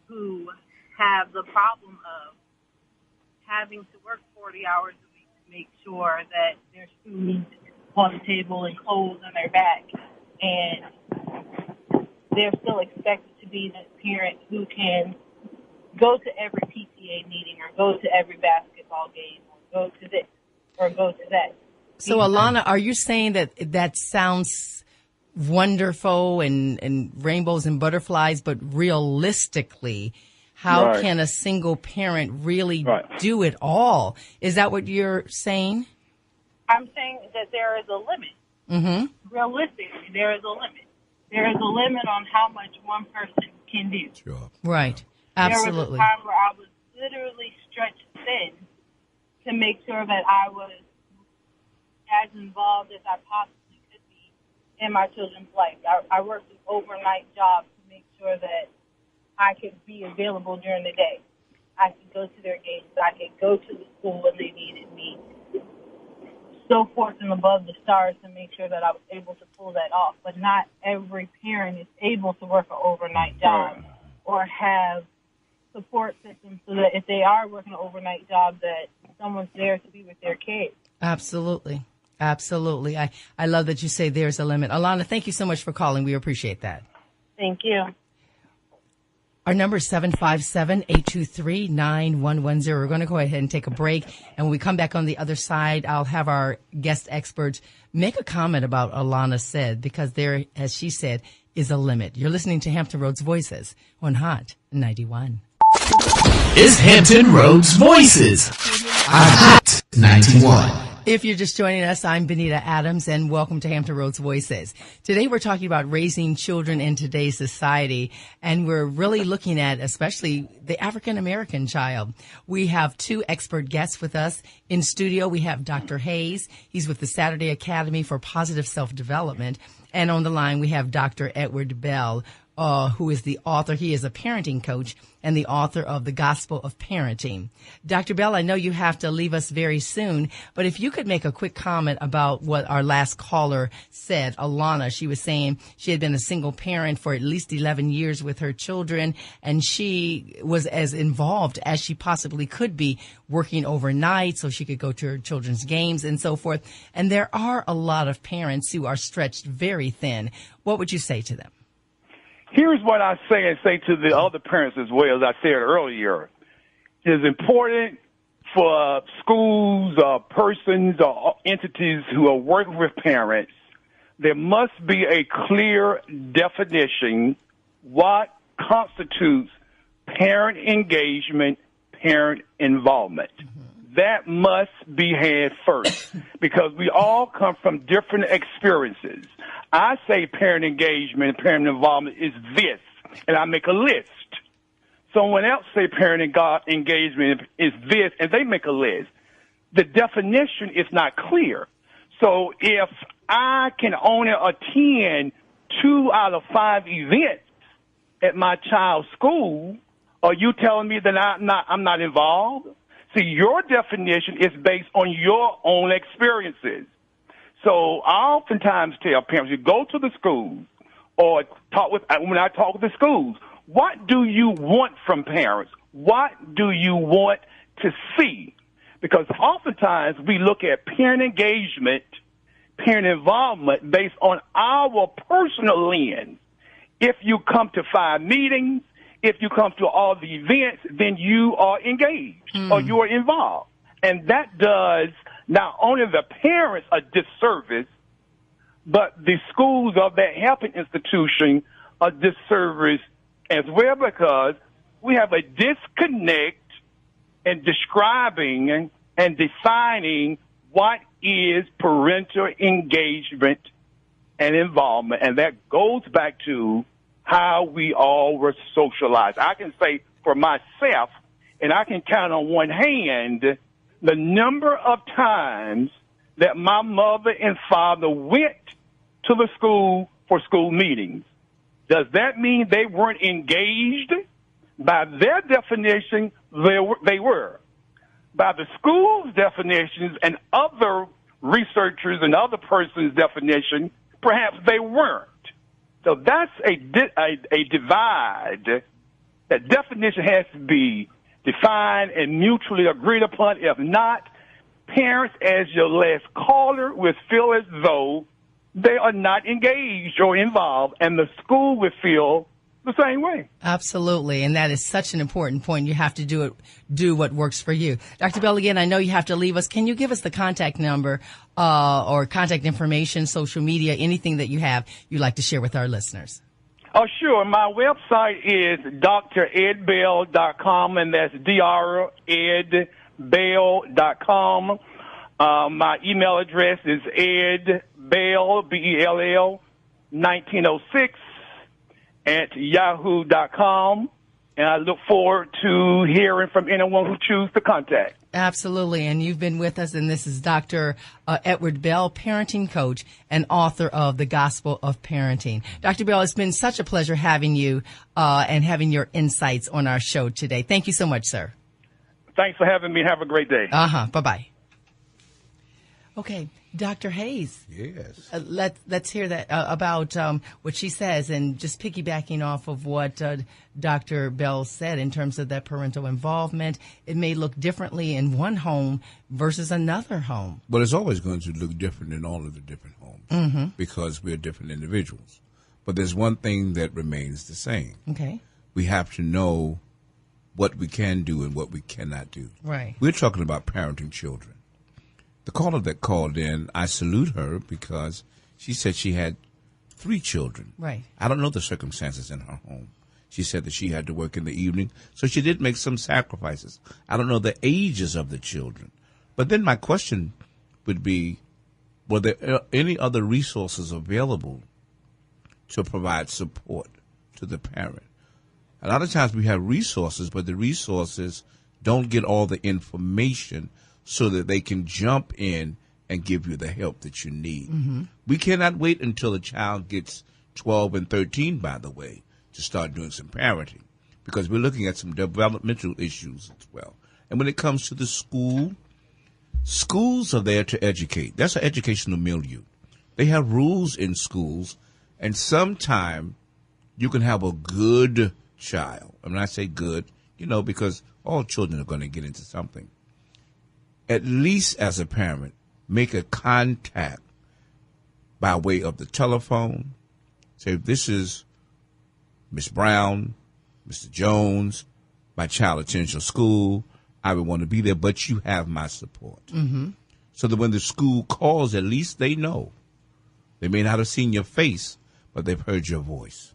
who have the problem of having to work 40 hours a week to make sure that there's food on the table and clothes on their back, and they're still expected to be the parent who can go to every PTA meeting or go to every basketball game or go to this or go to that. So, Alana, are you saying that sounds wonderful and rainbows and butterflies, but realistically, how can a single parent really do it all? Is that what you're saying? I'm saying that there is a limit. Mm-hmm. Realistically, there is a limit. There is a limit on how much one person can do. Sure. Right. Absolutely. There was a time where I was literally stretched thin to make sure that I was as involved as I possibly could be in my children's life. I worked an overnight job to make sure that I could be available during the day. I could go to their games. I could go to the school when they needed me. So forth and above the stars to make sure that I was able to pull that off. But not every parent is able to work an overnight job or have support systems so that if they are working an overnight job, that someone's there to be with their kids. Absolutely. Absolutely. I love that you say there's a limit. Alana, thank you so much for calling. We appreciate that. Thank you. Our number is 757-823-9110. We're going to go ahead and take a break. And when we come back on the other side, I'll have our guest experts make a comment about Alana said, because there, as she said, is a limit. You're listening to Hampton Roads Voices on Hot 91. Is Hampton Roads Voices on Hot 91. If you're just joining us, I'm Benita Adams, and welcome to Hampton Roads Voices. Today we're talking about raising children in today's society, and we're really looking at especially the African-American child. We have 2 expert guests with us. In studio, we have Dr. Hayes. He's with the Saturday Academy for Positive Self-Development. And on the line, we have Dr. Edward Bell, who is the author. He is a parenting coach and the author of The Gospel of Parenting. Dr. Bell, I know you have to leave us very soon, but if you could make a quick comment about what our last caller said, Alana. She was saying she had been a single parent for at least 11 years with her children, and she was as involved as she possibly could be, working overnight so she could go to her children's games and so forth. And there are a lot of parents who are stretched very thin. What would you say to them? Here's what I say and say to the other parents as well, as I said earlier. It is important for schools or persons or entities who are working with parents, there must be a clear definition what constitutes parent engagement, parent involvement. That must be had first because we all come from different experiences. I say parent engagement, parent involvement is this, and I make a list. Someone else say parent engagement is this, and they make a list. The definition is not clear. So if I can only attend 2 out of 5 events at my child's school, are you telling me that I'm not involved? See, your definition is based on your own experiences. So I oftentimes tell parents, you go to the schools or when I talk with the schools, what do you want from parents? What do you want to see? Because oftentimes we look at parent engagement, parent involvement based on our personal lens. If you come to 5 meetings, if you come to all the events, then you are engaged or you are involved. And that does not only the parents a disservice, but the schools of that helping institution a disservice as well, because we have a disconnect in describing and defining what is parental engagement and involvement. And that goes back to how we all were socialized. I can say for myself, and I can count on one hand the number of times that my mother and father went to the school for school meetings. Does that mean they weren't engaged? By their definition, they were. By the school's definitions and other researchers and other persons' definition, perhaps they weren't. So that's a divide. That definition has to be defined and mutually agreed upon. If not, parents, as your last caller, will feel as though they are not engaged or involved, and the school will feel the same way. Absolutely, and that is such an important point. You have to do what works for you. Dr. Bell, again, I know you have to leave us. Can you give us the contact number or contact information, social media, anything that you have you'd like to share with our listeners? Oh, sure. My website is dredbell.com, and that's dredbell.com. My email address is edbell, B-E-L-L, 1906 at yahoo.com. And I look forward to hearing from anyone who chooses to contact. Absolutely. And you've been with us, and this is Dr. Edward Bell, parenting coach and author of The Gospel of Parenting. Dr. Bell, it's been such a pleasure having you and having your insights on our show today. Thank you so much, sir. Thanks for having me. Have a great day. Bye-bye. Okay, Dr. Hayes. Yes. Let's hear that about what she says, and just piggybacking off of what Dr. Bell said in terms of that parental involvement. It may look differently in one home versus another home. But it's always going to look different in all of the different homes because we're different individuals. But there's one thing that remains the same. Okay. We have to know what we can do and what we cannot do. Right. We're talking about parenting children. The caller that called in, I salute her because she said she had 3 children. Right. I don't know the circumstances in her home. She said that she had to work in the evening, so she did make some sacrifices. I don't know the ages of the children. But then my question would be, were there any other resources available to provide support to the parent? A lot of times we have resources, but the resources don't get all the information so that they can jump in and give you the help that you need. We cannot wait until a child gets 12 and 13, by the way, to start doing some parenting, because we're looking at some developmental issues as well. And when it comes to the school, schools are there to educate. That's an educational milieu. They have rules in schools, and sometimes you can have a good child. And when I say good, because all children are going to get into something. At least as a parent, make a contact by way of the telephone. Say, this is Miss Brown, Mr. Jones, my child attends your school. I would want to be there, but you have my support. So that when the school calls, at least they know. They may not have seen your face, but they've heard your voice.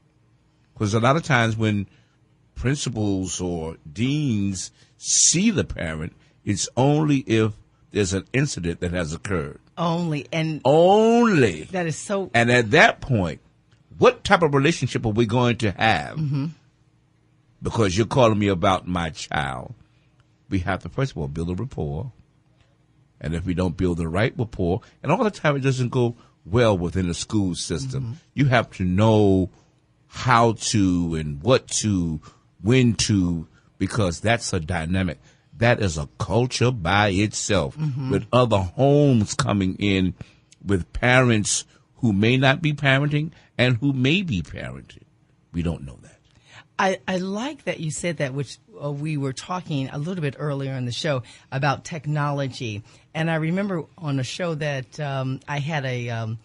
Because a lot of times when principals or deans see the parent, it's only if there's an incident that has occurred. Only. That is so. And at that point, what type of relationship are we going to have? Because you're calling me about my child. We have to, first of all, build a rapport. And if we don't build the right rapport, and all the time it doesn't go well within the school system, you have to know how to and what to, when to, because that's a dynamic. That is a culture by itself, with other homes coming in with parents who may not be parenting and who may be parenting. We don't know that. I like that you said that, which we were talking a little bit earlier in the show about technology. And I remember on a show that I had a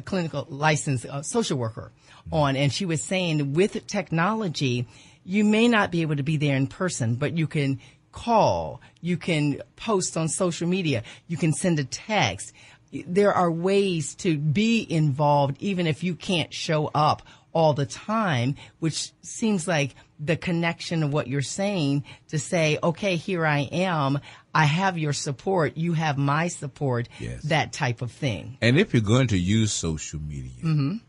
clinical licensed social worker on, and she was saying with technology, you may not be able to be there in person, but you can call, you can post on social media, you can send a text. There are ways to be involved even if you can't show up all the time, which seems like the connection of what you're saying to say, okay, here I am. I have your support, you have my support, Yes. that type of thing. And if you're going to use social media,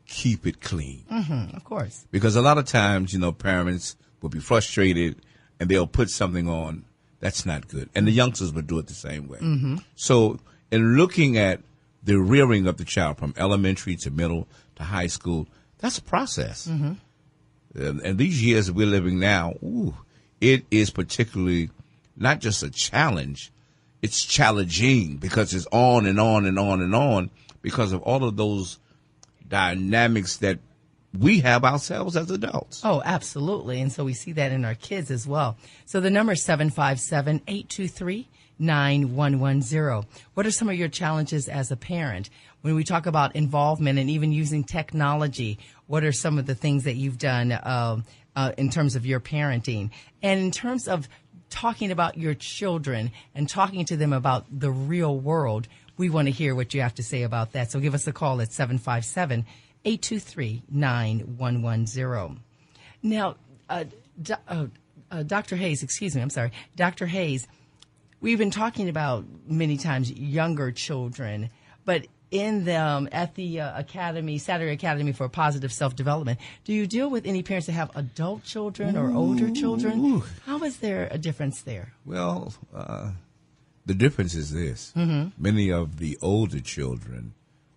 keep it clean. Of course. Because a lot of times, parents will be frustrated and they'll put something on that's not good. And the youngsters will do it the same way. So in looking at the rearing of the child from elementary to middle to high school, that's a process. And these years that we're living now, it is particularly not just a challenge, it's challenging because it's on and on and on and on because of all of those dynamics that we have ourselves as adults. Oh, absolutely. And so we see that in our kids as well. So the number is 757-823-9110. What are some of your challenges as a parent? When we talk about involvement and even using technology, what are some of the things that you've done in terms of your parenting? And in terms of talking about your children and talking to them about the real world, we want to hear what you have to say about that. So give us a call at 757-823-9110. Now, Dr. Hayes, Dr. Hayes, we've been talking about many times younger children, but in them at the Saturday Academy for Positive Self-Development, do you deal with any parents that have adult children or older children? How is there a difference there? Well, the difference is this. Many of the older children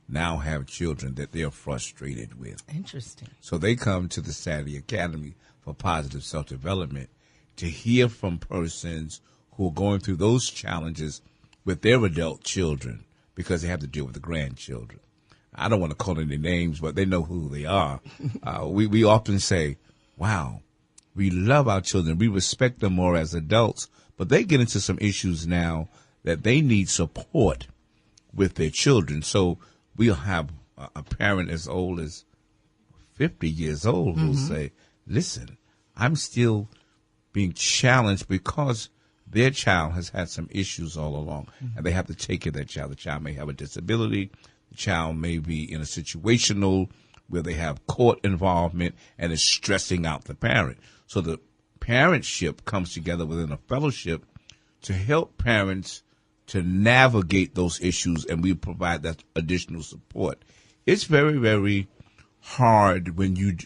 now have children that they're frustrated with. Interesting. So they come to the Saturday Academy for Positive Self-Development to hear from persons who are going through those challenges with their adult children because they have to deal with the grandchildren. I don't want to call any names, but they know who they are. We often say, wow, we love our children. We respect them more as adults, but they get into some issues now that they need support with their children. So we'll have a parent as old as 50 years old who'll say, listen, I'm still being challenged because their child has had some issues all along, and they have to take care of that child. The child may have a disability. The child may be in a situational where they have court involvement and is stressing out the parent. So the parentship comes together within a fellowship to help parents to navigate those issues, and we provide that additional support. It's very, very hard when you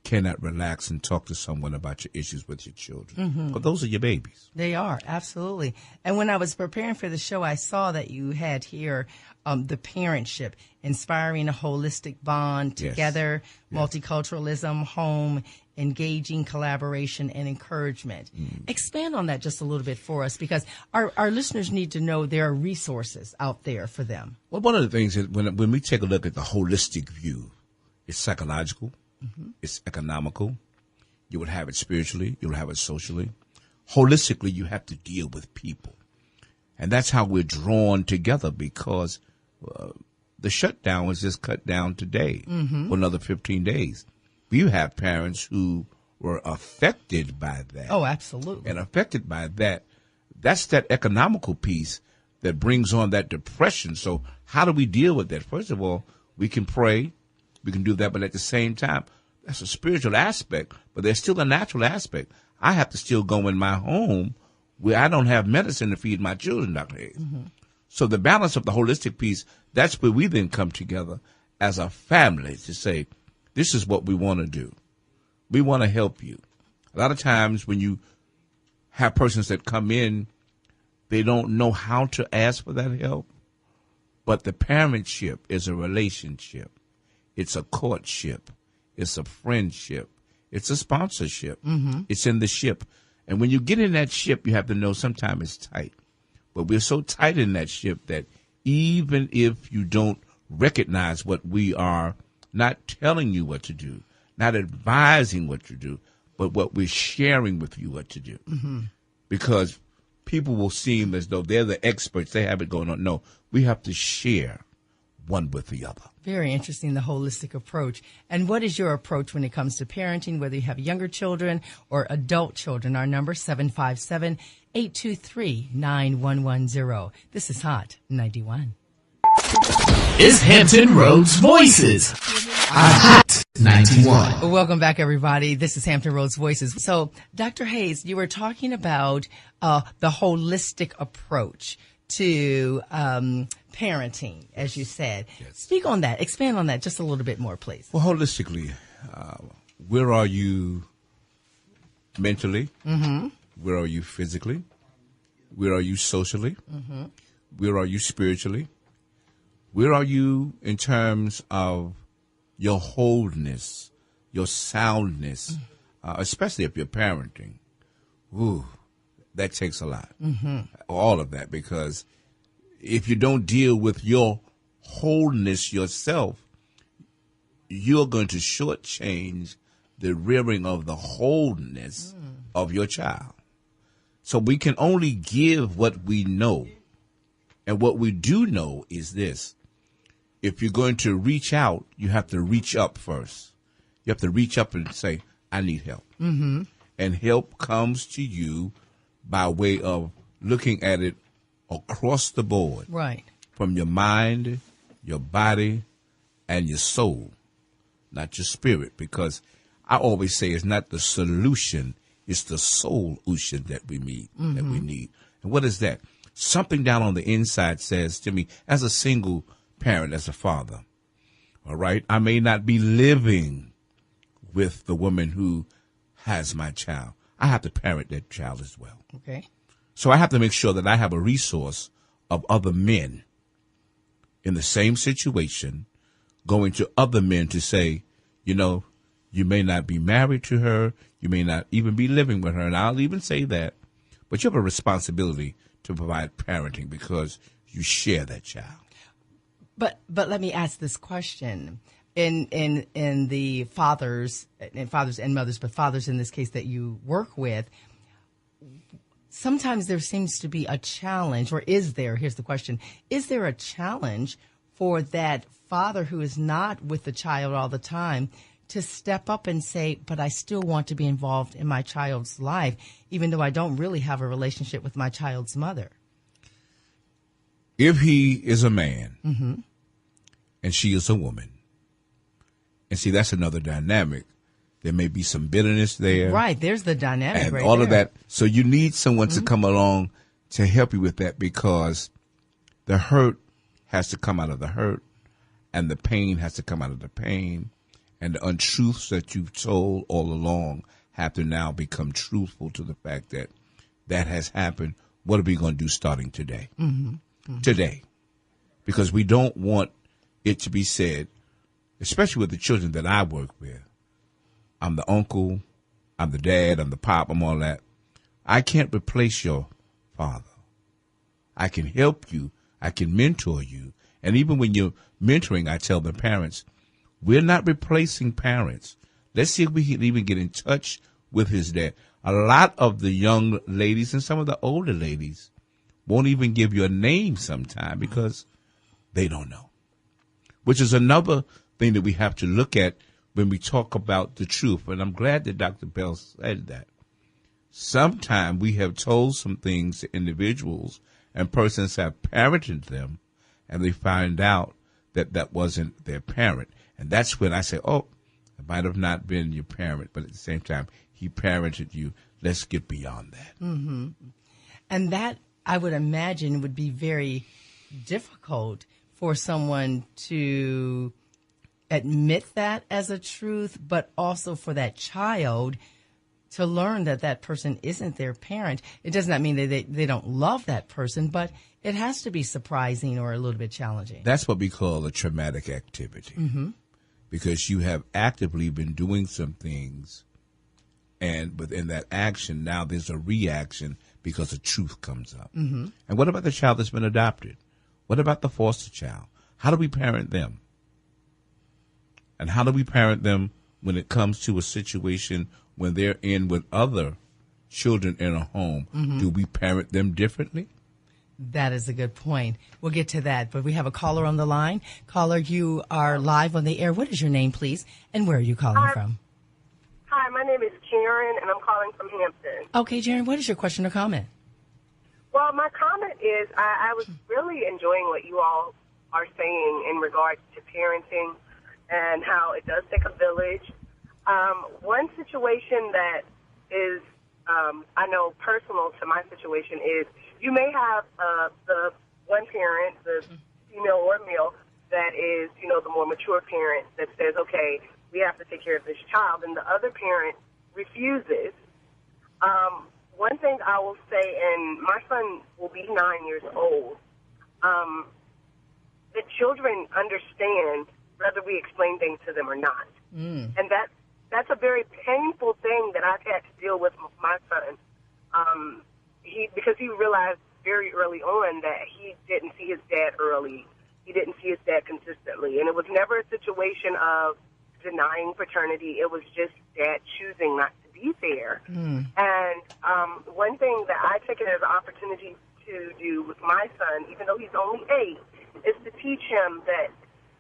cannot relax and talk to someone about your issues with your children. But those are your babies. They are, absolutely. And when I was preparing for the show, I saw that you had here the parentship, inspiring a holistic bond together, multiculturalism, home, engaging collaboration, and encouragement. Expand on that just a little bit for us, because our listeners need to know there are resources out there for them. Well, one of the things is when we take a look at the holistic view, it's psychological, it's economical, you would have it spiritually, you would have it socially. Holistically, you have to deal with people. And that's how we're drawn together, because the shutdown was just cut down today for another 15 days. You have parents who were affected by that. Oh, absolutely. And affected by that, that's that economical piece that brings on that depression. So how do we deal with that? First of all, we can pray. We can do that, but at the same time, that's a spiritual aspect, but there's still a natural aspect. I have to still go in my home where I don't have medicine to feed my children, Dr. Hayes. So the balance of the holistic piece, that's where we then come together as a family to say, this is what we want to do. We want to help you. A lot of times when you have persons that come in, they don't know how to ask for that help, but the parentship is a relationship. It's a courtship. It's a friendship. It's a sponsorship. It's in the ship. And when you get in that ship, you have to know sometimes it's tight. But we're so tight in that ship that even if you don't recognize what we are, not telling you what to do, not advising what to do, but what we're sharing with you what to do. Because people will seem as though they're the experts. They have it going on. No, we have to share one with the other. Very interesting, the holistic approach. And what is your approach when it comes to parenting, whether you have younger children or adult children? Our number, 757-823-9110. This is Hot 91. Is Hampton Roads Voices. Hot 91. Well, welcome back, everybody. This is Hampton Roads Voices. So, Dr. Hayes, you were talking about the holistic approach to parenting, as you said. Yes. Speak on that. Expand on that just a little bit more, please. Well, holistically, where are you mentally? Mm-hmm. Where are you physically? Where are you socially? Mm-hmm. Where are you spiritually? Where are you in terms of your wholeness, your soundness, especially if you're parenting? Ooh, that takes a lot. Mm-hmm. All of that, because if you don't deal with your wholeness yourself, you're going to shortchange the rearing of the wholeness of your child. So we can only give what we know. And what we do know is this. If you're going to reach out, you have to reach up first. You have to reach up and say, I need help. Mm-hmm. And help comes to you by way of looking at it across the board. Right. From your mind, your body, and your soul, not your spirit. Because I always say it's not the solution, it's the solution that we need. Mm-hmm. That we need. And what is that? Something down on the inside says to me, as a single parent, as a father, all right, I may not be living with the woman who has my child. I have to parent that child as well. Okay. So I have to make sure that I have a resource of other men in the same situation going to other men to say, you know, you may not be married to her, you may not even be living with her, and I'll even say that, but you have a responsibility to provide parenting because you share that child. But let me ask this question. In the fathers and mothers, but fathers in this case that you work with, sometimes there seems to be a challenge, or is there? Here's the question. Is there a challenge for that father who is not with the child all the time to step up and say, but I still want to be involved in my child's life, even though I don't really have a relationship with my child's mother? If he is a man, mm-hmm. and she is a woman, and see, that's another dynamic. There may be some bitterness there. Right, there's the dynamic and right all there. of that. So you need someone mm-hmm. to come along to help you with that, because the hurt has to come out of the hurt, and the pain has to come out of the pain, and the untruths that you've told all along have to now become truthful to the fact that that has happened. What are we going to do starting today? Mm-hmm. Mm-hmm. Today. Because we don't want it to be said, especially with the children that I work with. I'm the uncle, I'm the dad, I'm the pop, I'm all that. I can't replace your father. I can help you, I can mentor you. And even when you're mentoring, I tell the parents, we're not replacing parents. Let's see if we can even get in touch with his dad. A lot of the young ladies and some of the older ladies won't even give you a name sometime because they don't know. Which is another thing that we have to look at when we talk about the truth. And I'm glad that Dr. Bell said that. Sometimes we have told some things to individuals and persons have parented them, and they find out that that wasn't their parent. And that's when I say, oh, it might have not been your parent, but at the same time, he parented you. Let's get beyond that. Mm-hmm. And that, I would imagine, would be very difficult for someone to admit that as a truth, but also for that child to learn that that person isn't their parent. It does not mean that they don't love that person, but it has to be surprising or a little bit challenging. That's what we call a traumatic activity. Mm-hmm. Because you have actively been doing some things, and within that action, now there's a reaction because the truth comes up. Mm-hmm. And what about the child that's been adopted? What about the foster child? How do we parent them? And how do we parent them when it comes to a situation when they're in with other children in a home? Mm-hmm. Do we parent them differently? That is a good point. We'll get to that, but we have a caller on the line. Caller, you are live on the air. What is your name, please, and where are you calling from? Hi, my name is Karen, and I'm calling from Hampton. Okay, Karen, what is your question or comment? Well, my comment is I was really enjoying what you all are saying in regards to parenting. and how it does take a village. One situation that is, I know, personal to my situation is you may have the one parent, the female or male, that is, the more mature parent that says, okay, we have to take care of this child, and the other parent refuses. One thing I will say, and my son will be 9 years old, the children understand whether we explain things to them or not. And that's a very painful thing that I've had to deal with my son. Because he realized very early on that he didn't see his dad early. He didn't see his dad consistently. And it was never a situation of denying paternity. It was just dad choosing not to be there. And one thing that I take it as an opportunity to do with my son, even though he's only 8, is to teach him that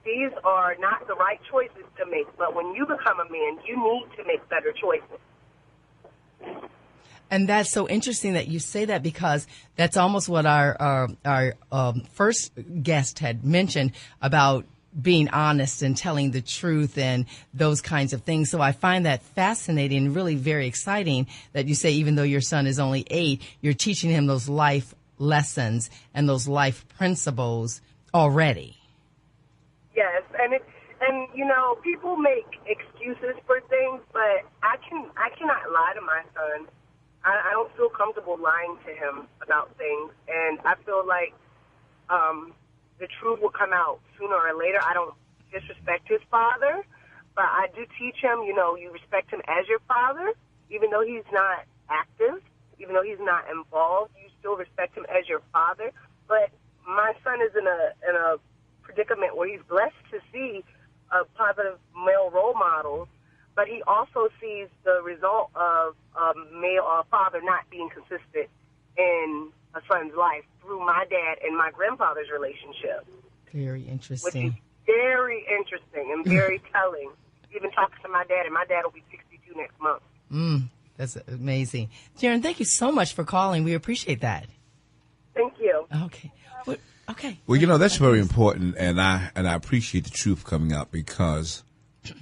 these are not the right choices to make, but when you become a man, you need to make better choices. And that's so interesting that you say that, because that's almost what our first guest had mentioned about being honest and telling the truth and those kinds of things. So I find that fascinating and really very exciting that you say, even though your son is only 8, you're teaching him those life lessons and those life principles already. Yes, and people make excuses for things, but I cannot lie to my son. I don't feel comfortable lying to him about things, and I feel like the truth will come out sooner or later. I don't disrespect his father, but I do teach him, you respect him as your father, even though he's not active, even though he's not involved, you still respect him as your father. But my son is in a predicament where he's blessed to see positive male role models, but he also sees the result of male or father not being consistent in a son's life through my dad and my grandfather's relationship. Very interesting. Which is very interesting and very telling. Even talking to my dad, and my dad will be 62 next month. That's amazing. Jaron, thank you so much for calling. We appreciate that. Thank you. Okay. Okay. Well, that's very important, and I appreciate the truth coming out, because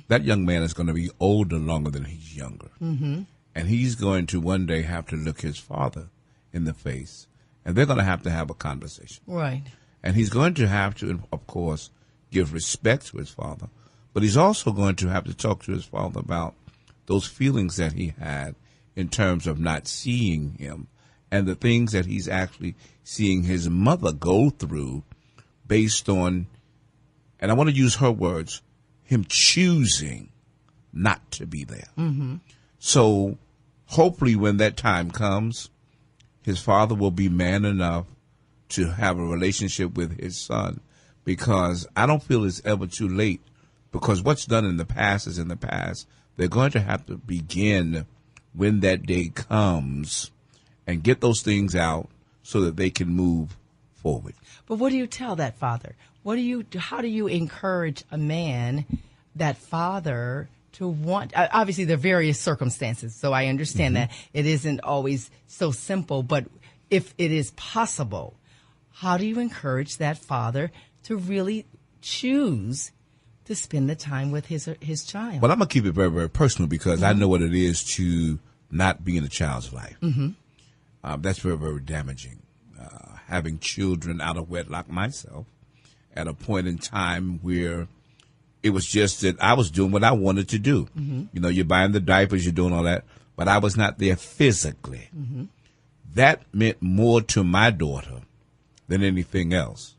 that young man is going to be older longer than he's younger. And he's going to one day have to look his father in the face, and they're going to have a conversation. Right. And he's going to have to, of course, give respect to his father, but he's also going to have to talk to his father about those feelings that he had in terms of not seeing him and the things that he's actually seeing his mother go through based on, and I want to use her words, him choosing not to be there. So hopefully when that time comes, his father will be man enough to have a relationship with his son, because I don't feel it's ever too late, because what's done in the past is in the past. They're going to have to begin when that day comes and get those things out so that they can move forward. But what do you tell that father? How do you encourage a man, that father, to want, obviously there are various circumstances, so I understand that it isn't always so simple, but if it is possible, how do you encourage that father to really choose to spend the time with his child? Well, I'm going to keep it very, very personal, because I know what it is to not be in a child's life. That's very, very damaging. Having children out of wedlock myself at a point in time where it was just that I was doing what I wanted to do. You're buying the diapers, you're doing all that, but I was not there physically. That meant more to my daughter than anything else,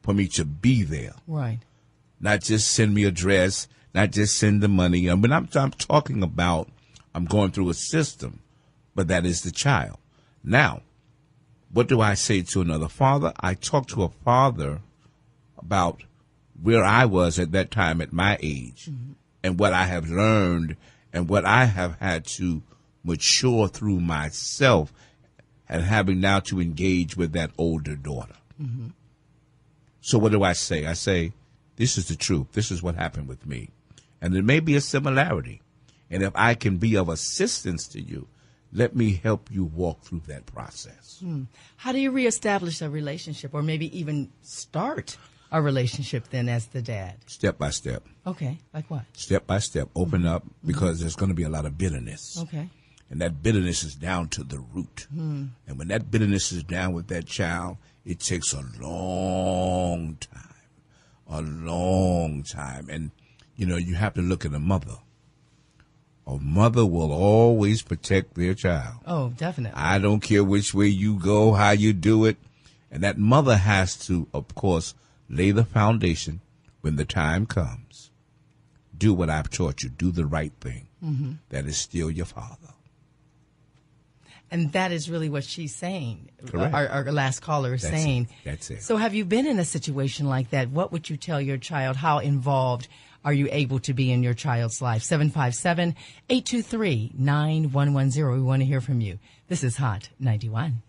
for me to be there. Right. Not just send me a dress, not just send the money. I mean, I'm talking about, I'm going through a system, but that is the child. Now, what do I say to another father? I talk to a father about where I was at that time at my age, and what I have learned and what I have had to mature through myself, and having now to engage with that older daughter. So what do I say? I say, this is the truth. This is what happened with me. And there may be a similarity. And if I can be of assistance to you, let me help you walk through that process. How do you reestablish a relationship, or maybe even start a relationship then as the dad? Step by step. Okay, like what? Step by step. Open up, because there's going to be a lot of bitterness. Okay. And that bitterness is down to the root. And when that bitterness is down with that child, it takes a long time. A long time. And, you have to look at a mother. A mother will always protect their child. Oh, definitely. I don't care which way you go, how you do it. And that mother has to, of course, lay the foundation when the time comes. Do what I've taught you. Do the right thing. That is still your father. And that is really what she's saying. Correct. Our last caller is saying. That's it. So have you been in a situation like that? What would you tell your child? How involved are you able to be in your child's life? 757-823-9110. We want to hear from you. This is Hot 91.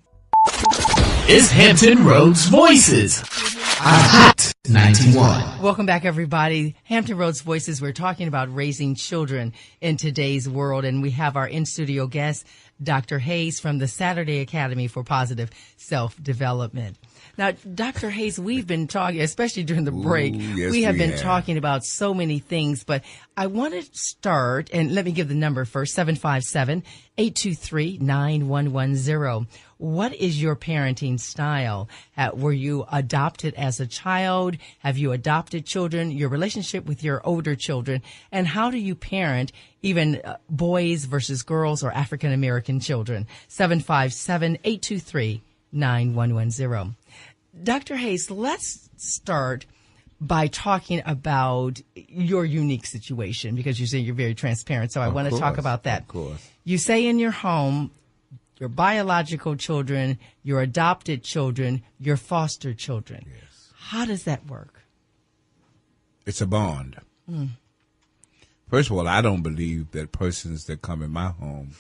Is Hampton Roads Voices. Hot 91. Welcome back, everybody. Hampton Roads Voices. We're talking about raising children in today's world, and we have our in-studio guest, Dr. Hayes from the Saturday Academy for Positive Self-Development. Now, Dr. Hayes, we've been talking, especially during the break, yes, we have been talking about so many things, but I want to start, and let me give the number first, 757-823-9110. What is your parenting style? Were you adopted as a child? Have you adopted children? Your relationship with your older children? And how do you parent even boys versus girls or African American children? 757-823-9110. Dr. Hayes, let's start by talking about your unique situation, because you say you're very transparent. So I want to talk about that. Of course. You say in your home, your biological children, your adopted children, your foster children. Yes. How does that work? It's a bond. First of all, I don't believe that persons that come in my home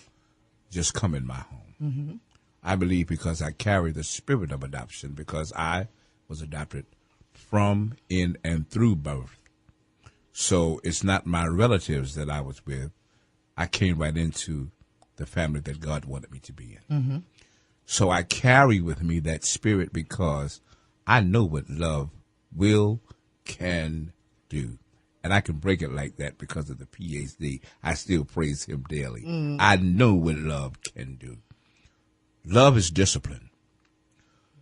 just come in my home. I believe because I carry the spirit of adoption, because I was adopted from, in, and through birth. So it's not my relatives that I was with. I came right into the family that God wanted me to be in. So I carry with me that spirit because I know what love can do. And I can break it like that because of the PhD. I still praise him daily. I know what love can do. Love is discipline.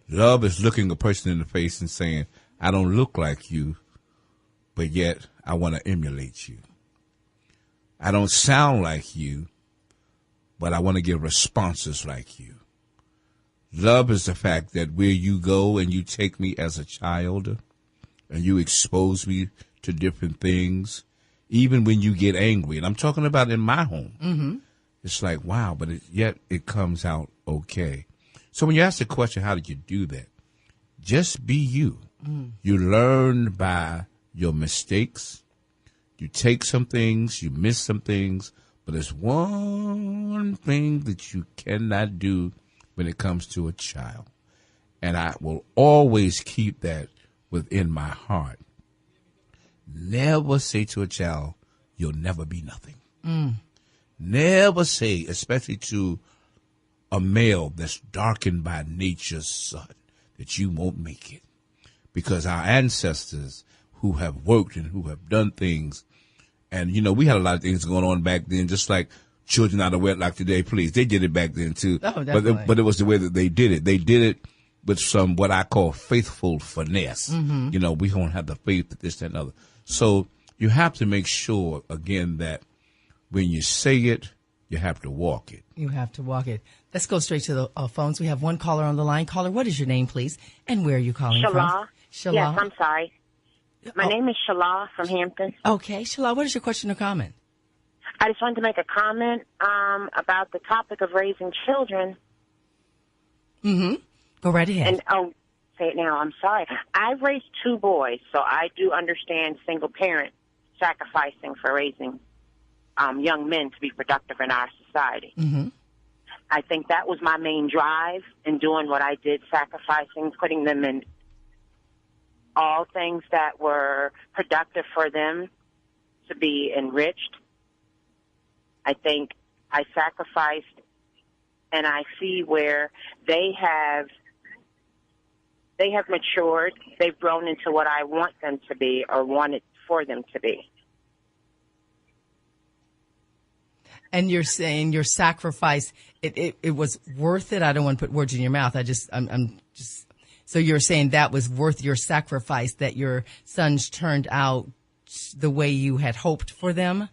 Love is looking a person in the face and saying, I don't look like you, but yet I want to emulate you. I don't sound like you, but I want to give responses like you. Love is the fact that where you go and you take me as a child and you expose me to different things, even when you get angry, and I'm talking about in my home, it's like, wow, but yet it comes out okay. So when you ask the question, how did you do that? Just be you. You learn by your mistakes. You take some things, you miss some things, but there's one thing that you cannot do when it comes to a child. And I will always keep that within my heart. Never say to a child, you'll never be nothing. Never say, especially to a male that's darkened by nature's sun, that you won't make it. Because our ancestors who have worked and who have done things, and, we had a lot of things going on back then, just like children out of wedlock today, please. They did it back then, too. Oh, definitely. But it was the way that they did it. They did it with some what I call faithful finesse. We don't have the faith that this, that, and other. So you have to make sure, again, that when you say it, you have to walk it. You have to walk it. Let's go straight to the phones. We have one caller on the line. Caller, what is your name, please? And where are you calling from? Shala. Yes, I'm sorry. My name is Shala from Hampton. Okay, Shala, what is your question or comment? I just wanted to make a comment about the topic of raising children. Go right ahead. And say it now. I'm sorry. I've raised two boys, so I do understand single parent sacrificing for raising young men to be productive in our society. I think that was my main drive in doing what I did, sacrificing, putting them in all things that were productive for them to be enriched. I think I sacrificed, and I see where they have they have matured. They've grown into what I want them to be or wanted for them to be. And you're saying your sacrifice, it was worth it. I don't want to put words in your mouth. I'm just, so you're saying that was worth your sacrifice, that your sons turned out the way you had hoped for them?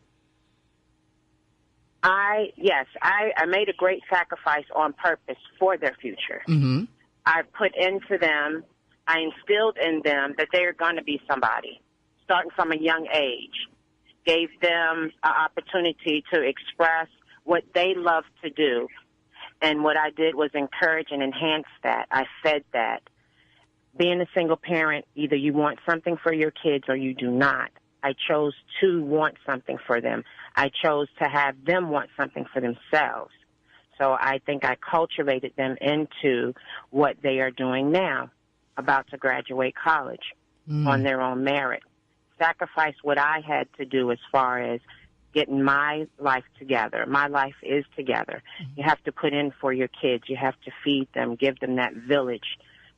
Yes, I made a great sacrifice on purpose for their future. Mm-hmm. I put into them, I instilled in them that they are going to be somebody, starting from a young age. Gave them an opportunity to express what they love to do. And what I did was encourage and enhance that. I fed that. Being a single parent, either you want something for your kids or you do not. I chose to want something for them. I chose to have them want something for themselves. So I think I cultivated them into what they are doing now, about to graduate college on their own merit. Sacrifice what I had to do as far as getting my life together. My life is together. You have to put in for your kids. You have to feed them, give them that village,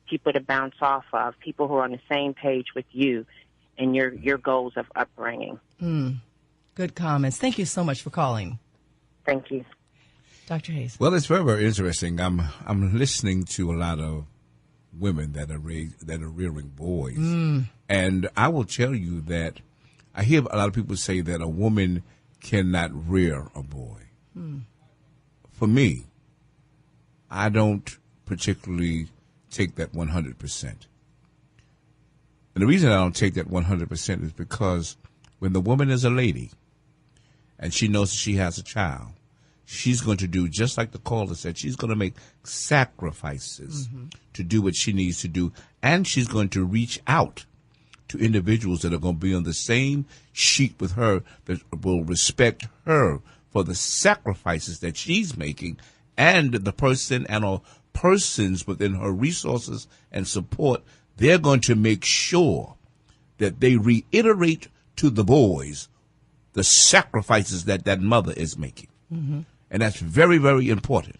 people to bounce off of, people who are on the same page with you and your goals of upbringing. Good comments. Thank you so much for calling. Thank you. Dr. Hayes. Well, it's very, very interesting. I'm listening to a lot of women that are rearing boys, and I will tell you that I hear a lot of people say that a woman cannot rear a boy. For me, I don't particularly take that 100%. And the reason I don't take that 100% is because when the woman is a lady and she knows that she has a child, she's going to do just like the caller said. She's going to make sacrifices to do what she needs to do, and she's going to reach out to individuals that are going to be on the same sheet with her, that will respect her for the sacrifices that she's making, and the person and or persons within her resources and support. They're going to make sure that they reiterate to the boys the sacrifices that that mother is making. And that's very, very important.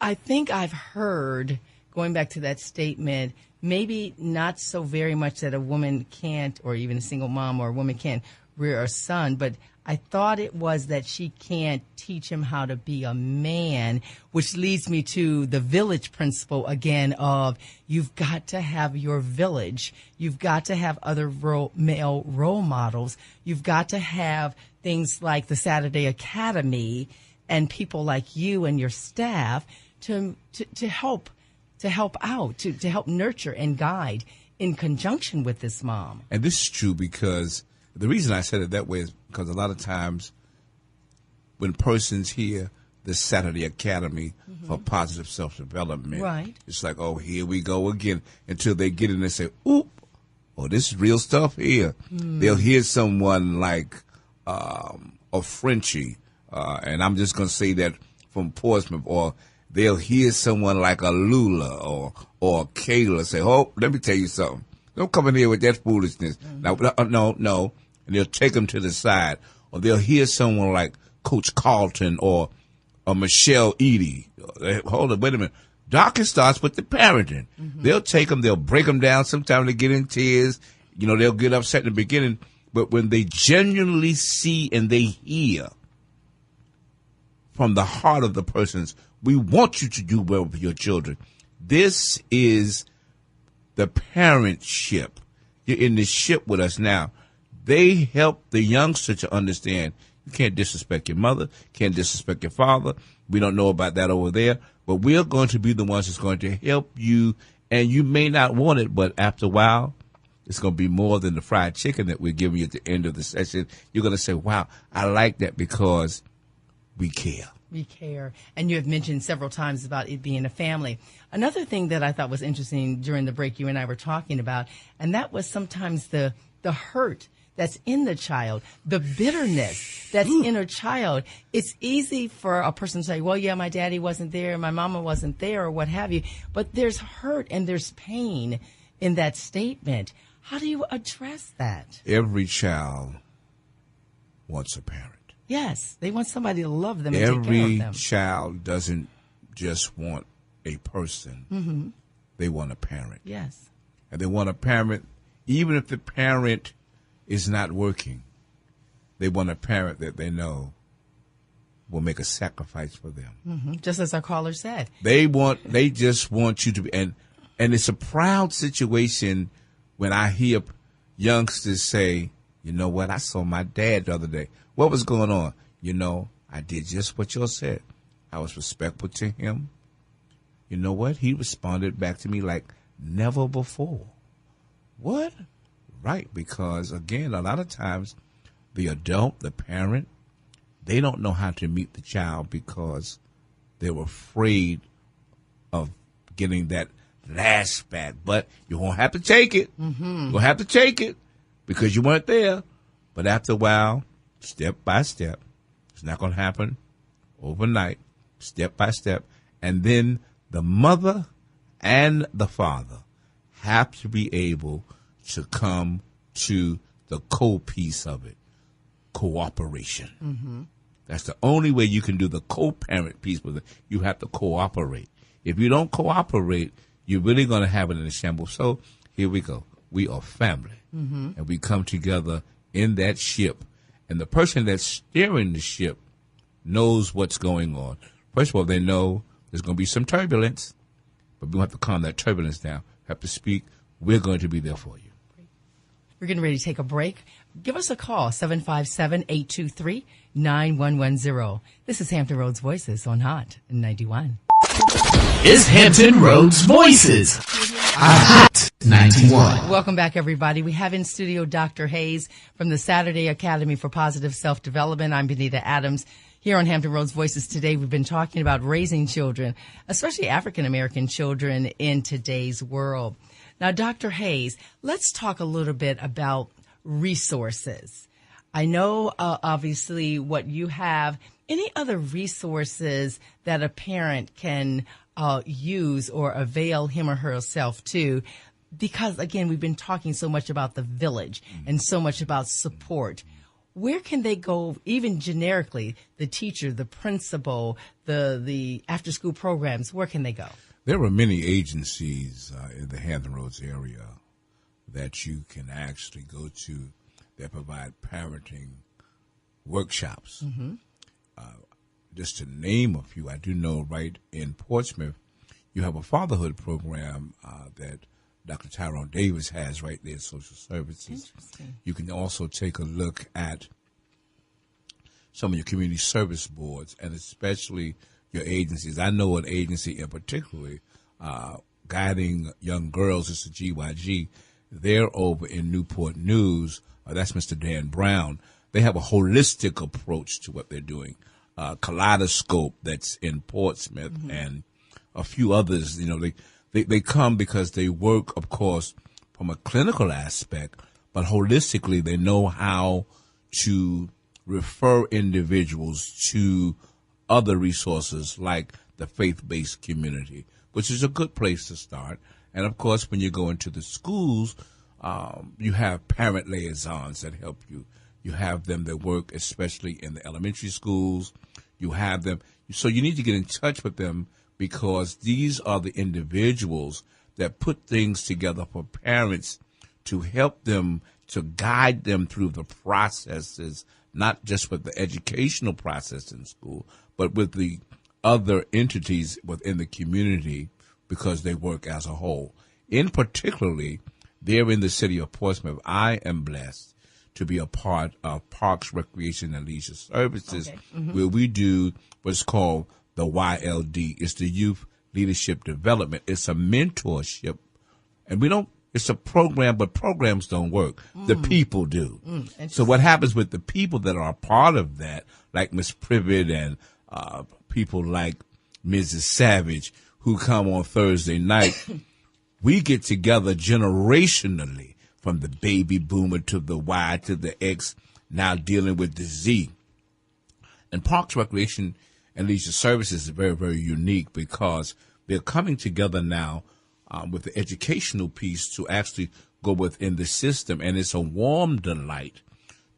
I think I've heard, going back to that statement, maybe not so very much that a woman can't, or even a single mom or a woman can't rear a son, but I thought it was that she can't teach him how to be a man, which leads me to the village principle again of you've got to have your village. You've got to have other male role models. You've got to have things like the Saturday Academy and people like you and your staff to help out, to help nurture and guide in conjunction with this mom. And this is true because the reason I said it that way is because a lot of times when persons hear the Saturday Academy for Positive Self-Development, right, it's like, oh, here we go again, until they get in and say, oop, oh, this is real stuff here. They'll hear someone like a Frenchie, and I'm just going to say that from Portsmouth, or they'll hear someone like a Lula or Kayla say, oh, let me tell you something. Don't come in here with that foolishness. No. And they'll take them to the side. Or they'll hear someone like Coach Carlton or Michelle Edie. Hold on, wait a minute. Doctor starts with the parenting. They'll take them, they'll break them down. Sometimes they get in tears. You know, they'll get upset in the beginning. But when they genuinely see and they hear from the heart of the persons, we want you to do well with your children. This is the parentship. You're in the ship with us now. They help the youngster to understand you can't disrespect your mother, can't disrespect your father. We don't know about that over there, but we're going to be the ones that's going to help you, and you may not want it, but after a while, it's going to be more than the fried chicken that we're giving you at the end of the session. You're going to say, wow, I like that because we care. We care. And you have mentioned several times about it being a family. Another thing that I thought was interesting during the break you and I were talking about, and that was sometimes the hurt that's in the child, the bitterness that's in a child. It's easy for a person to say, well, yeah, my daddy wasn't there, my mama wasn't there, or what have you. But there's hurt and there's pain in that statement. How do you address that? Every child wants a parent. Yes, they want somebody to love them and take care of them. Every child doesn't just want a person, they want a parent. Yes. And they want a parent, even if the parent is not working, they want a parent that they know will make a sacrifice for them. Just as our caller said. They just want you to be, and it's a proud situation when I hear youngsters say, you know what, I saw my dad the other day. What was going on? You know, I did just what you said. I was respectful to him. You know what? He responded back to me like never before. What? Right, because again, a lot of times the adult, the parent, they don't know how to meet the child because they're afraid of getting that lash back. But you're going to have to take it. You're going to have to take it because you weren't there. But after a while, step by step, it's not going to happen overnight, step by step. And then the mother and the father have to be able to come to the co-piece of it, cooperation. That's the only way you can do the co-parent piece with it. You have to cooperate. If you don't cooperate, you're really going to have it in a shambles. So here we go. We are family, and we come together in that ship. And the person that's steering the ship knows what's going on. First of all, they know there's going to be some turbulence, but we don't have to calm that turbulence down. Have to speak. We're going to be there for you. We're getting ready to take a break. Give us a call, 757-823-9110. This is Hampton Roads Voices on Hot 91. Is Hampton Roads Voices Hot 91. Welcome back, everybody. We have in studio Dr. Hayes from the Saturday Academy for Positive Self-Development. I'm Benita Adams. Here on Hampton Roads Voices today, we've been talking about raising children, especially African-American children in today's world. Now, Dr. Hayes, let's talk a little bit about resources. I know, obviously, what you have. Any other resources that a parent can use or avail him or herself to? Because, again, we've been talking so much about the village and so much about support. Where can they go, even generically, the teacher, the principal, the after-school programs, where can they go? There are many agencies in the Hampton Roads area that you can actually go to that provide parenting workshops. Just to name a few, I do know right in Portsmouth, you have a fatherhood program that Dr. Tyrone Davis has right there at Social Services. You can also take a look at some of your community service boards and especially your agencies. I know an agency in particular, guiding young girls, it's the GYG. They're over in Newport News. That's Mr. Dan Brown. They have a holistic approach to what they're doing. Kaleidoscope that's in Portsmouth and a few others. You know, they come because they work, of course, from a clinical aspect, but holistically they know how to refer individuals to other resources like the faith-based community, which is a good place to start. And, of course, when you go into the schools, you have parent liaisons that help you. You have them that work especially in the elementary schools. You have them. So you need to get in touch with them because these are the individuals that put things together for parents to help them, to guide them through the processes, not just with the educational process in school, but with the other entities within the community because they work as a whole. In particularly, there in the city of Portsmouth, I am blessed to be a part of Parks, Recreation, and Leisure Services, where we do what's called the YLD. It's the Youth Leadership Development. It's a mentorship, and we don't. It's a program, but programs don't work. The people do. So what happens with the people that are a part of that, like Miss Privet and people like Mrs. Savage, who come on Thursday night, we get together generationally from the baby boomer to the Y to the X, now dealing with the Z. And Parks, Recreation, and Leisure Services is very, very unique because they're coming together now with the educational piece to actually go within the system. And it's a warm delight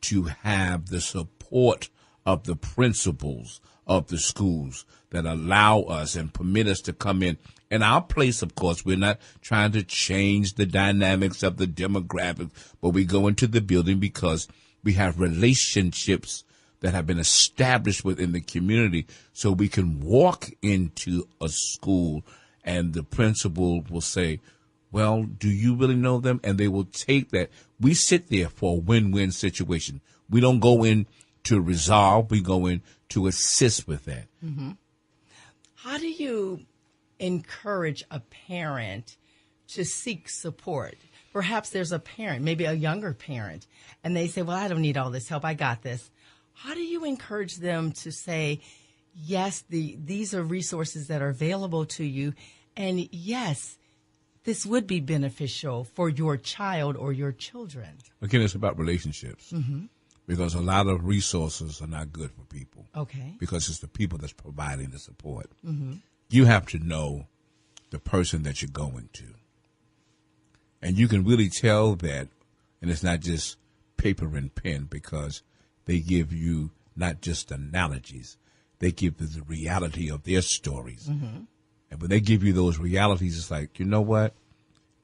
to have the support of the principals of the schools that allow us and permit us to come in. In our place, of course, we're not trying to change the dynamics of the demographics, but we go into the building because we have relationships that have been established within the community, so we can walk into a school and the principal will say, well, do you really know them? And they will take that. We sit there for a win-win situation. We don't go in to resolve. We go in to assist with that. Mm-hmm. How do you encourage a parent to seek support? Perhaps there's a parent, maybe a younger parent, and they say, well, I don't need all this help. I got this. How do you encourage them to say, yes, these are resources that are available to you, and yes, this would be beneficial for your child or your children? Again, it's about relationships. Mm-hmm. Because a lot of resources are not good for people. Okay. Because it's the people that's providing the support. Mm-hmm. You have to know the person that you're going to. And you can really tell that, and it's not just paper and pen, because they give you not just analogies, they give you the reality of their stories. Mm-hmm. And when they give you those realities, it's like, you know what?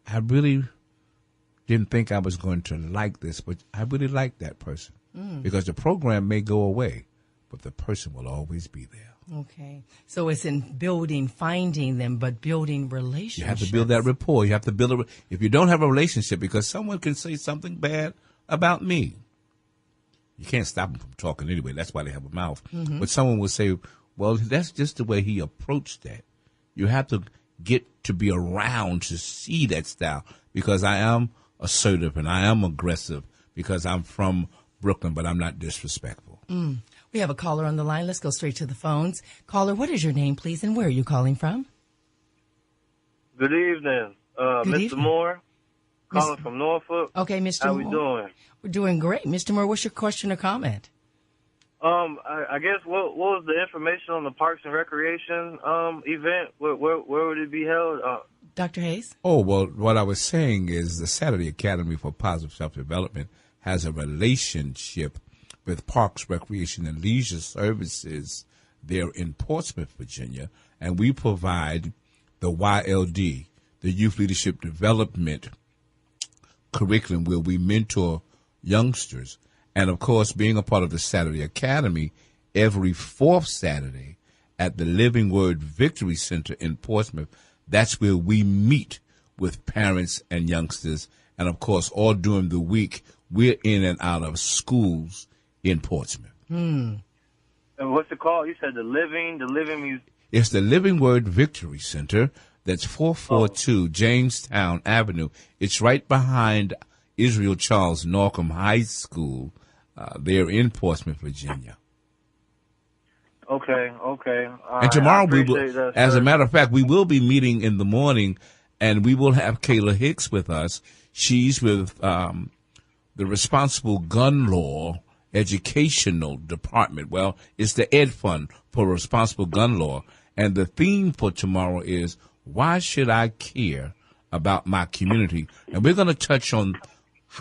I really didn't think I was going to like this, but I really like that person. Because the program may go away, but the person will always be there. Okay. So it's in finding them, but building relationships. You have to build that rapport. You have to build if you don't have a relationship, because someone can say something bad about me. You can't stop them from talking anyway. That's why they have a mouth. Mm-hmm. But someone will say, well, that's just the way he approached that. You have to get to be around to see that style, because I am assertive and I am aggressive, because I'm from Brooklyn, but I'm not disrespectful. We have a caller on the line. Let's go straight to the phones. Caller, what is your name, please, and where are you calling from? Good evening. Mr. Moore, calling from Norfolk. Okay, Mr. How Moore. we doing? We're doing great. Mr. Moore, what's your question or comment? I guess what was the information on the Parks and Recreation event? Where would it be held? Dr. Hayes? Oh, well, what I was saying is the Saturday Academy for Positive Self-Development has a relationship with Parks, Recreation, and Leisure Services there in Portsmouth, Virginia, and we provide the YLD, the Youth Leadership Development curriculum, where we mentor youngsters. And, of course, being a part of the Saturday Academy, every fourth Saturday at the Living Word Victory Center in Portsmouth, that's where we meet with parents and youngsters. And, of course, all during the week, we're in and out of schools in Portsmouth. And what's it called? You said the Living Museum. It's the Living Word Victory Center. That's 442 Jamestown Avenue. It's right behind Israel Charles Norcom High School. They're in Portsmouth, Virginia. Okay. And tomorrow we will, as a matter of fact, we will be meeting in the morning, and we will have Kayla Hicks with us. She's with the Responsible Gun Law Educational Department. Well, it's the Ed Fund for Responsible Gun Law. And the theme for tomorrow is, why should I care about my community? And we're going to touch on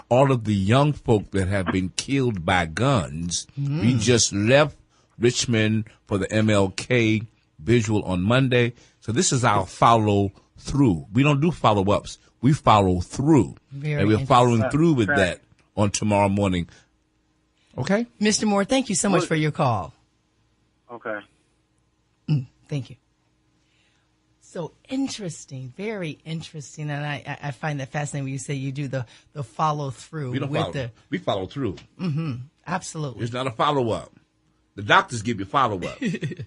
all of the young folk that have been killed by guns. We just left Richmond for the MLK visual on Monday. So this is our follow through. We don't do follow-ups. We follow through. And we're following through with that on tomorrow morning. Okay? Mr. Moore, thank you so much for your call. Okay. Thank you. So interesting, very interesting, and I find that fascinating when you say you do the follow through. We don't follow. We follow through. Absolutely. It's not a follow up. The doctors give you follow up. You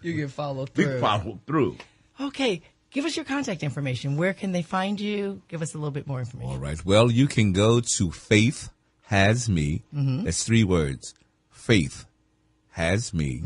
can follow through. We follow through. Okay, give us your contact information. Where can they find you? Give us a little bit more information. All right. Well, you can go to Faith Has Me. That's 3 words. Faith Has Me.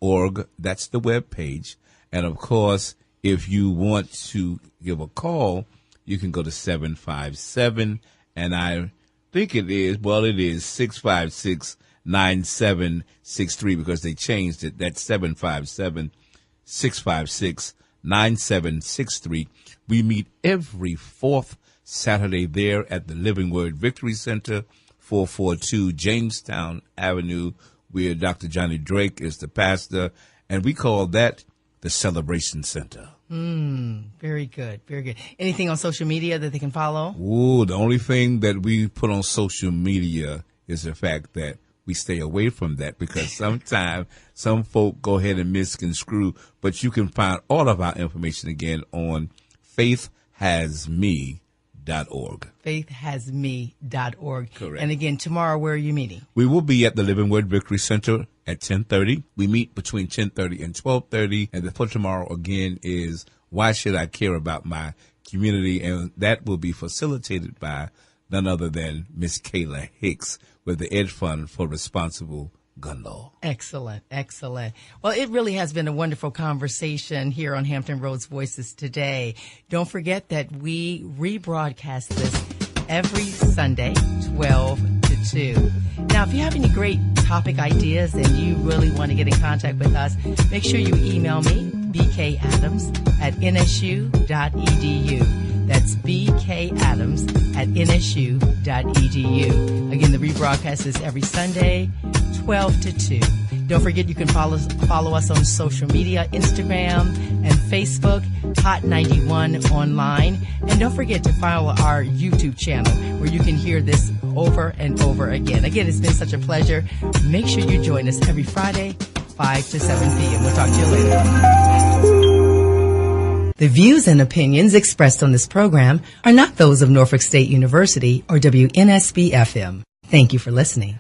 .org. That's the web page. And, of course, if you want to give a call, you can go to 757, and I think it is 656-9763 because they changed it. That's 757-656-9763. We meet every fourth Saturday there at the Living Word Victory Center, 442 Jamestown Avenue, where Dr. Johnny Drake is the pastor, and we call that the Celebration Center. Very good. Very good. Anything on social media that they can follow? Ooh, the only thing that we put on social media is the fact that we stay away from that, because sometimes some folk go ahead and misconstrue. But you can find all of our information again on faithhasme.org. Faithhasme.org. Correct. And again, tomorrow, where are you meeting? We will be at the Living Word Victory Center at 10:30. We meet between 10:30 and 12:30. And the for tomorrow again is Why Should I Care About My Community? And that will be facilitated by none other than Miss Kayla Hicks with the Ed Fund for Responsible Gun Law. Excellent, excellent. Well, it really has been a wonderful conversation here on Hampton Roads Voices today. Don't forget that we rebroadcast this every Sunday, 12 to 2. Now, if you have any great topic ideas and you really want to get in contact with us, make sure you email me, bkadams@nsu.edu. That's bkadams@nsu.edu. Again, the rebroadcast is every Sunday, 12 to 2. Don't forget you can follow us on social media, Instagram and Facebook, Hot 91 online. And don't forget to follow our YouTube channel where you can hear this over and over again. Again, it's been such a pleasure. Make sure you join us every Friday, 5 to 7 p.m. We'll talk to you later. The views and opinions expressed on this program are not those of Norfolk State University or WNSB FM. Thank you for listening.